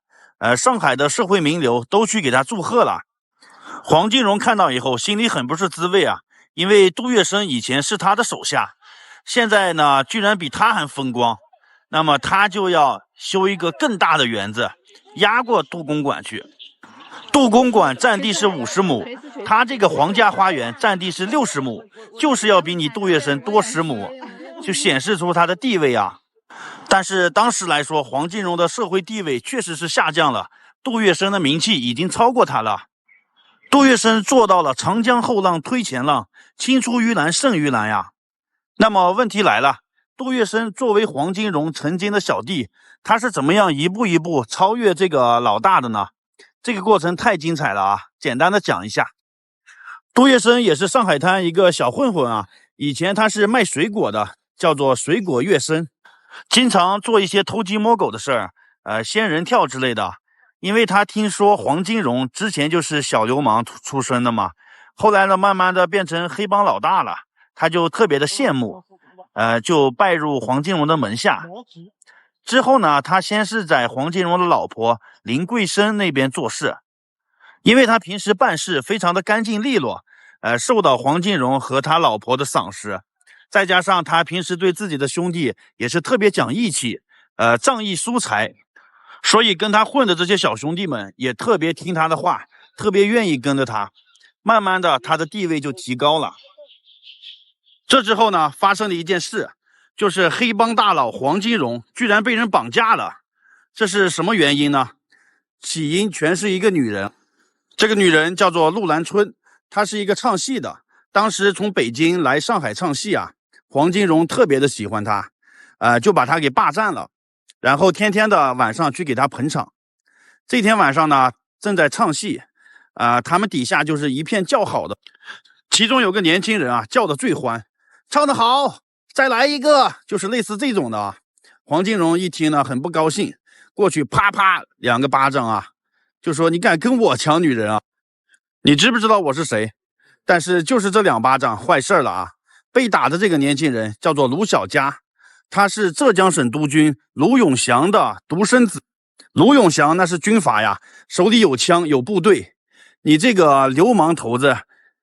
上海的社会名流都去给他祝贺了。黄金荣看到以后心里很不是滋味啊，因为杜月笙以前是他的手下，现在呢居然比他还风光，那么他就要修一个更大的园子压过杜公馆去。杜公馆占地是50亩，他这个皇家花园占地是60亩，就是要比你杜月笙多10亩，就显示出他的地位啊。但是当时来说，黄金荣的社会地位确实是下降了，杜月笙的名气已经超过他了。杜月笙做到了长江后浪推前浪，青出于蓝胜于蓝呀。那么问题来了，杜月笙作为黄金荣曾经的小弟，他是怎么样一步一步超越这个老大的呢？这个过程太精彩了啊！简单的讲一下，杜月笙也是上海滩一个小混混啊，以前他是卖水果的，叫做水果月笙，经常做一些偷鸡摸狗的事儿，仙人跳之类的。因为他听说黄金荣之前就是小流氓出身的嘛，后来呢慢慢的变成黑帮老大了，他就特别的羡慕，就拜入黄金荣的门下。之后呢，他先是在黄金荣的老婆林桂生那边做事，因为他平时办事非常的干净利落，受到黄金荣和他老婆的赏识，再加上他平时对自己的兄弟也是特别讲义气，仗义疏财，所以跟他混的这些小兄弟们也特别听他的话，特别愿意跟着他，慢慢的他的地位就提高了。这之后呢，发生了一件事，就是黑帮大佬黄金荣居然被人绑架了。这是什么原因呢？起因全是一个女人，这个女人叫做陆兰春，她是一个唱戏的，当时从北京来上海唱戏啊，黄金荣特别的喜欢她，就把她给霸占了，然后天天的晚上去给她捧场。这天晚上呢，正在唱戏，他们底下就是一片叫好的，其中有个年轻人啊，叫的最欢，唱得好，再来一个，就是类似这种的啊。黄金荣一听呢，很不高兴，过去啪啪2个巴掌啊，就说你敢跟我抢女人啊？你知不知道我是谁？但是就是这2巴掌坏事了啊！被打的这个年轻人叫做卢小佳，他是浙江省督军卢永祥的独生子。卢永祥那是军阀呀，手里有枪有部队，你这个流氓头子，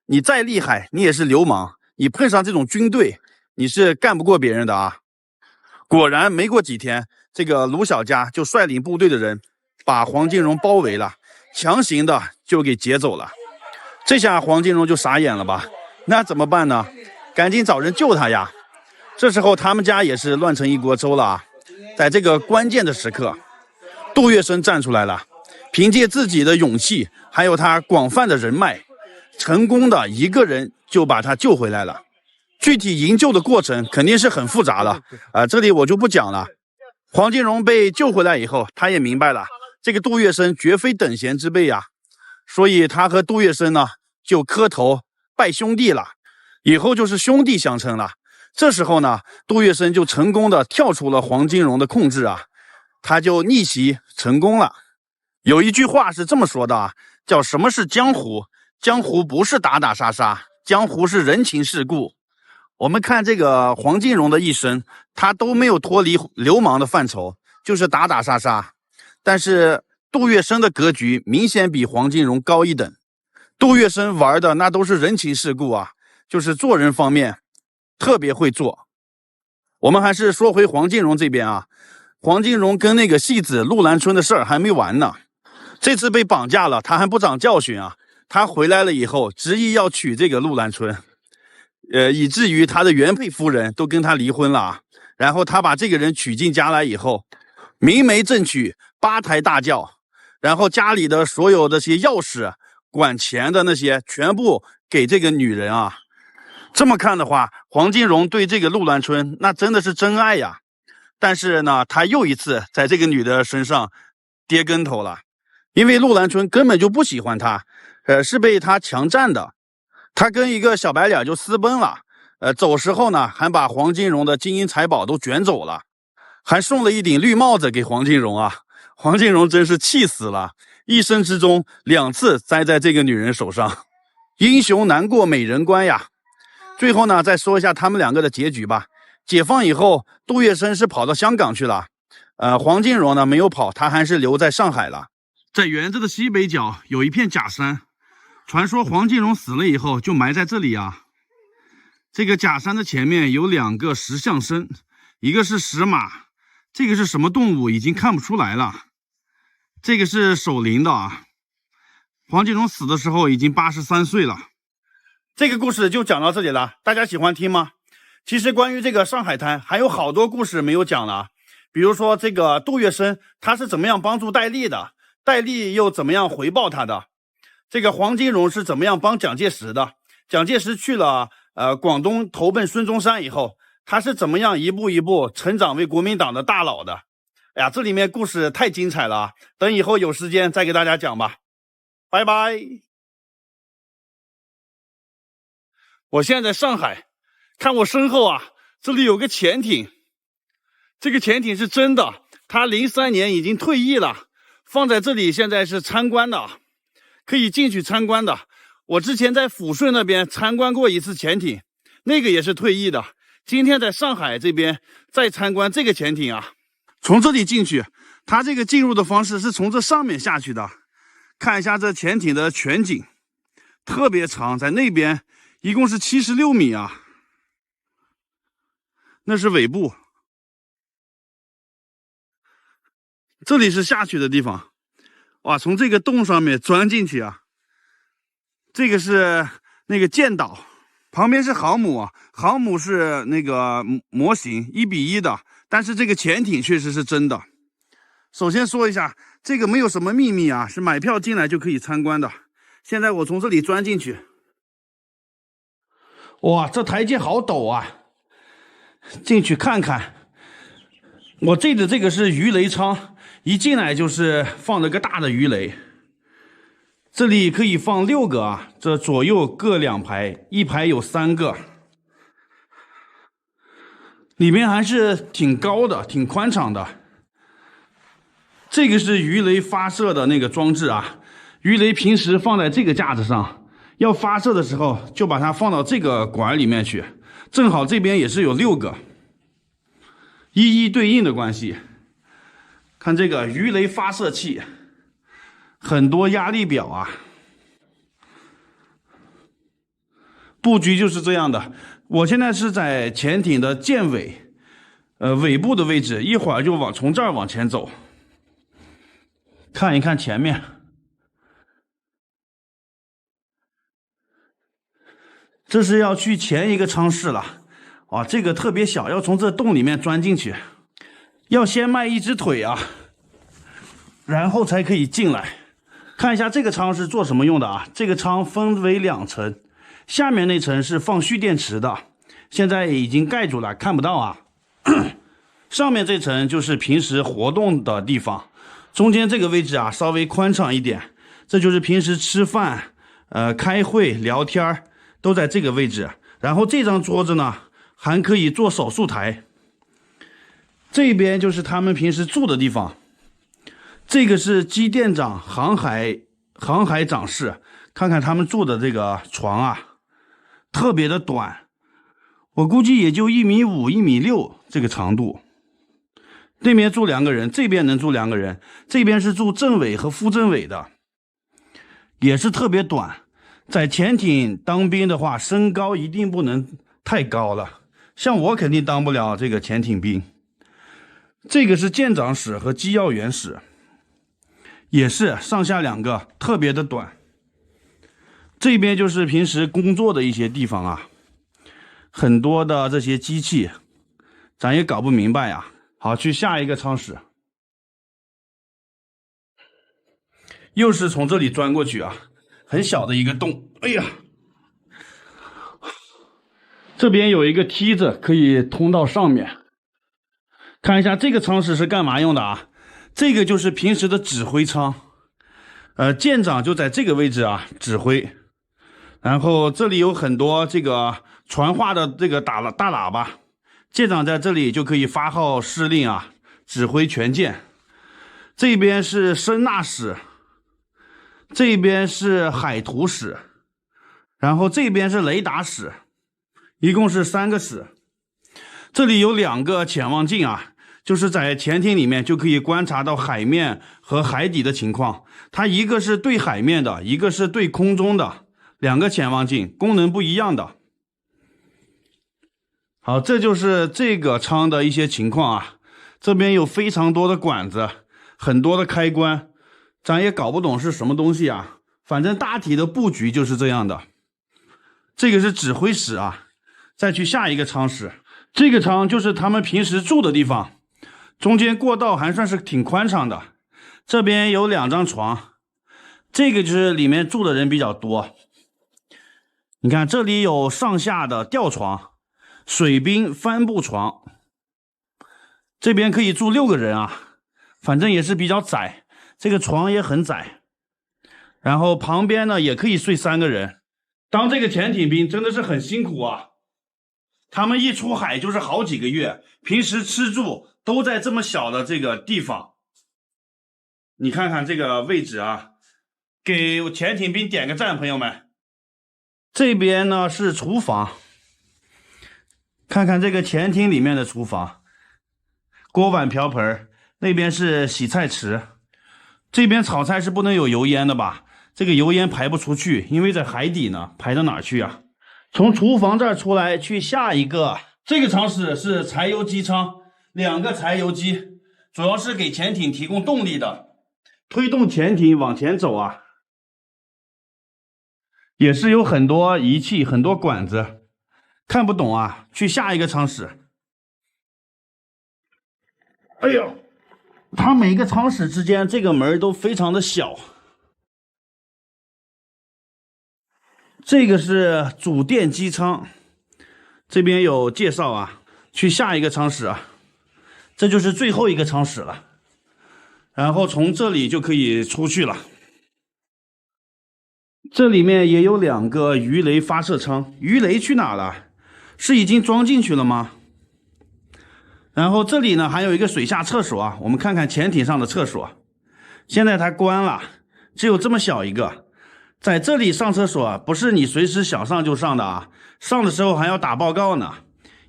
你再厉害你也是流氓，你碰上这种军队你是干不过别人的啊。果然没过几天，这个卢小家就率领部队的人把黄金荣包围了，强行的就给劫走了。这下黄金荣就傻眼了吧，那怎么办呢？赶紧找人救他呀。这时候他们家也是乱成一锅粥了啊。在这个关键的时刻，杜月笙站出来了，凭借自己的勇气还有他广泛的人脉，成功的一个人就把他救回来了。具体营救的过程肯定是很复杂的这里我就不讲了。黄金荣被救回来以后，他也明白了这个杜月笙绝非等闲之辈呀，所以他和杜月笙呢就磕头拜兄弟了，以后就是兄弟相称了。这时候呢，杜月笙就成功的跳出了黄金荣的控制啊，他就逆袭成功了。有一句话是这么说的啊，叫什么是江湖？江湖不是打打杀杀，江湖是人情世故。我们看这个黄金荣的一生，他都没有脱离流氓的范畴，就是打打杀杀。但是杜月笙的格局明显比黄金荣高一等。杜月笙玩的那都是人情世故啊，就是做人方面特别会做。我们还是说回黄金荣这边啊，黄金荣跟那个戏子陆兰春的事儿还没完呢。这次被绑架了，他还不长教训啊！他回来了以后，执意要娶这个陆兰春，以至于他的原配夫人都跟他离婚了啊。然后他把这个人娶进家来以后，明媒正娶，8抬大轿，然后家里的所有这些钥匙、管钱的那些全部给这个女人啊。这么看的话，黄金荣对这个陆兰春那真的是真爱呀。但是呢，他又一次在这个女的身上跌跟头了，因为陆兰春根本就不喜欢他，是被他强占的。他跟一个小白脸就私奔了，走时候呢，还把黄金荣的金银财宝都卷走了，还送了一顶绿帽子给黄金荣啊。黄金荣真是气死了，一生之中2次栽在这个女人手上，英雄难过美人关呀。最后呢，再说一下他们2个的结局吧。解放以后，杜月笙是跑到香港去了，黄金荣呢没有跑，他还是留在上海了。在园子的西北角有一片假山，传说黄金荣死了以后就埋在这里啊。这个假山的前面有2个石像身，一个是石马，这个是什么动物已经看不出来了，这个是守灵的啊。黄金荣死的时候已经83岁了。这个故事就讲到这里了，大家喜欢听吗？其实关于这个上海滩还有好多故事没有讲了，比如说这个杜月笙他是怎么样帮助戴笠的，戴笠又怎么样回报他的，这个黄金荣是怎么样帮蒋介石的，蒋介石去了广东投奔孙中山以后，他是怎么样一步一步成长为国民党的大佬的。哎呀，这里面故事太精彩了啊，等以后有时间再给大家讲吧。拜拜。我现在在上海，看我身后啊，这里有个潜艇，这个潜艇是真的，它03年已经退役了，放在这里现在是参观的，可以进去参观的。我之前在抚顺那边参观过一次潜艇，那个也是退役的。今天在上海这边再参观这个潜艇啊，从这里进去，它这个进入的方式是从这上面下去的。看一下这潜艇的全景，特别长，在那边一共是76米啊，那是尾部，这里是下去的地方。哇，从这个洞上面钻进去啊。这个是那个舰岛，旁边是航母啊，航母是那个模型1:1的，但是这个潜艇确实是真的。首先说一下，这个没有什么秘密啊，是买票进来就可以参观的。现在我从这里钻进去，哇，这台阶好陡啊！进去看看。我这的这个是鱼雷舱，一进来就是放了个大的鱼雷。这里可以放6个啊，这左右各2排，一排有3个。里面还是挺高的，挺宽敞的。这个是鱼雷发射的那个装置啊，鱼雷平时放在这个架子上，要发射的时候就把它放到这个管里面去，正好这边也是有6个，一一对应的关系。看这个鱼雷发射器，很多压力表啊，布局就是这样的。我现在是在潜艇的舰尾，尾部的位置，一会儿就从这儿往前走，看一看前面。这是要去前一个舱室了，啊，这个特别小，要从这洞里面钻进去，要先迈一只腿啊，然后才可以进来。看一下这个舱是做什么用的啊？这个舱分为2层，下面那层是放蓄电池的，现在已经盖住了，看不到啊。上面这层就是平时活动的地方，中间这个位置啊稍微宽敞一点，这就是平时吃饭、开会、聊天都在这个位置。然后这张桌子呢还可以做手术台，这边就是他们平时住的地方。这个是机电长、航海长室，看看他们住的这个床啊，特别的短，我估计也就1.5米、1.6米这个长度。那边住2个人，这边能住2个人，这边是住政委和副政委的，也是特别短。在潜艇当兵的话，身高一定不能太高了，像我肯定当不了这个潜艇兵。这个是舰长室和机要员室，也是上下2个，特别的短。这边就是平时工作的一些地方啊，很多的这些机器，咱也搞不明白呀。好，去下一个舱室，又是从这里钻过去啊，很小的一个洞。哎呀，这边有一个梯子可以通到上面。看一下这个舱室是干嘛用的啊？这个就是平时的指挥舱，舰长就在这个位置啊指挥。然后这里有很多这个传话的这个大喇叭，舰长在这里就可以发号施令啊，指挥全舰。这边是声纳室，这边是海图室，然后这边是雷达室，一共是3个室。这里有2个潜望镜啊，就是在潜艇里面就可以观察到海面和海底的情况。它一个是对海面的，一个是对空中的，2个潜望镜，功能不一样的。好，这就是这个舱的一些情况啊。这边有非常多的管子，很多的开关，咱也搞不懂是什么东西啊。反正大体的布局就是这样的。这个是指挥室啊，再去下一个舱室。这个舱就是他们平时住的地方，中间过道还算是挺宽敞的。这边有2张床，这个就是里面住的人比较多。你看这里有上下的吊床，水兵帆布床，这边可以住6个人啊，反正也是比较窄，这个床也很窄。然后旁边呢也可以睡3个人。当这个潜艇兵真的是很辛苦啊，他们一出海就是好几个月，平时吃住都在这么小的这个地方。你看看这个位置啊，给潜艇兵点个赞，朋友们。这边呢是厨房，看看这个潜艇里面的厨房，锅碗瓢盆，那边是洗菜池。这边炒菜是不能有油烟的吧？这个油烟排不出去，因为在海底呢，排到哪儿去啊？从厨房这儿出来去下一个，这个舱室是柴油机舱，2个柴油机，主要是给潜艇提供动力的，推动潜艇往前走啊。也是有很多仪器，很多管子，看不懂啊，去下一个舱室。哎呦，它每个舱室之间这个门都非常的小。这个是主电机舱，这边有介绍啊，去下一个舱室啊，这就是最后一个舱室了。然后从这里就可以出去了。这里面也有2个鱼雷发射舱，鱼雷去哪了？是已经装进去了吗？然后这里呢还有一个水下厕所啊，我们看看潜艇上的厕所，现在它关了，只有这么小一个。在这里上厕所不是你随时想上就上的啊，上的时候还要打报告呢，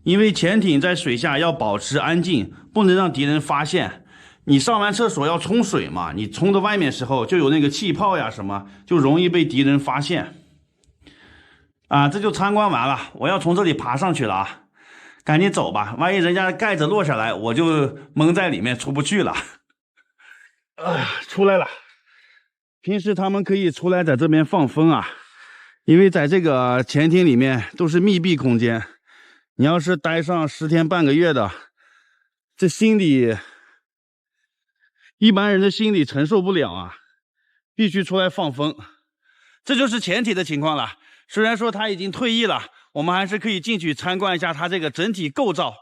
因为潜艇在水下要保持安静，不能让敌人发现。你上完厕所要冲水嘛，你冲到外面时候就有那个气泡呀什么，就容易被敌人发现。啊，这就参观完了，我要从这里爬上去了啊，赶紧走吧，万一人家盖子落下来，我就蒙在里面出不去了。出来了。平时他们可以出来在这边放风啊，因为在这个潜艇里面都是密闭空间，你要是待上10天半个月的，这心理一般人的心理承受不了啊，必须出来放风。这就是潜艇的情况了。虽然说他已经退役了，我们还是可以进去参观一下它这个整体构造。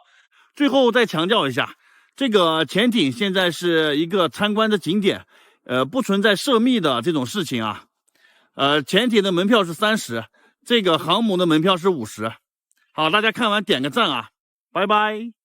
最后再强调一下，这个潜艇现在是一个参观的景点，不存在涉密的这种事情啊。潜艇的门票是30，这个航母的门票是50。好，大家看完点个赞啊，拜拜。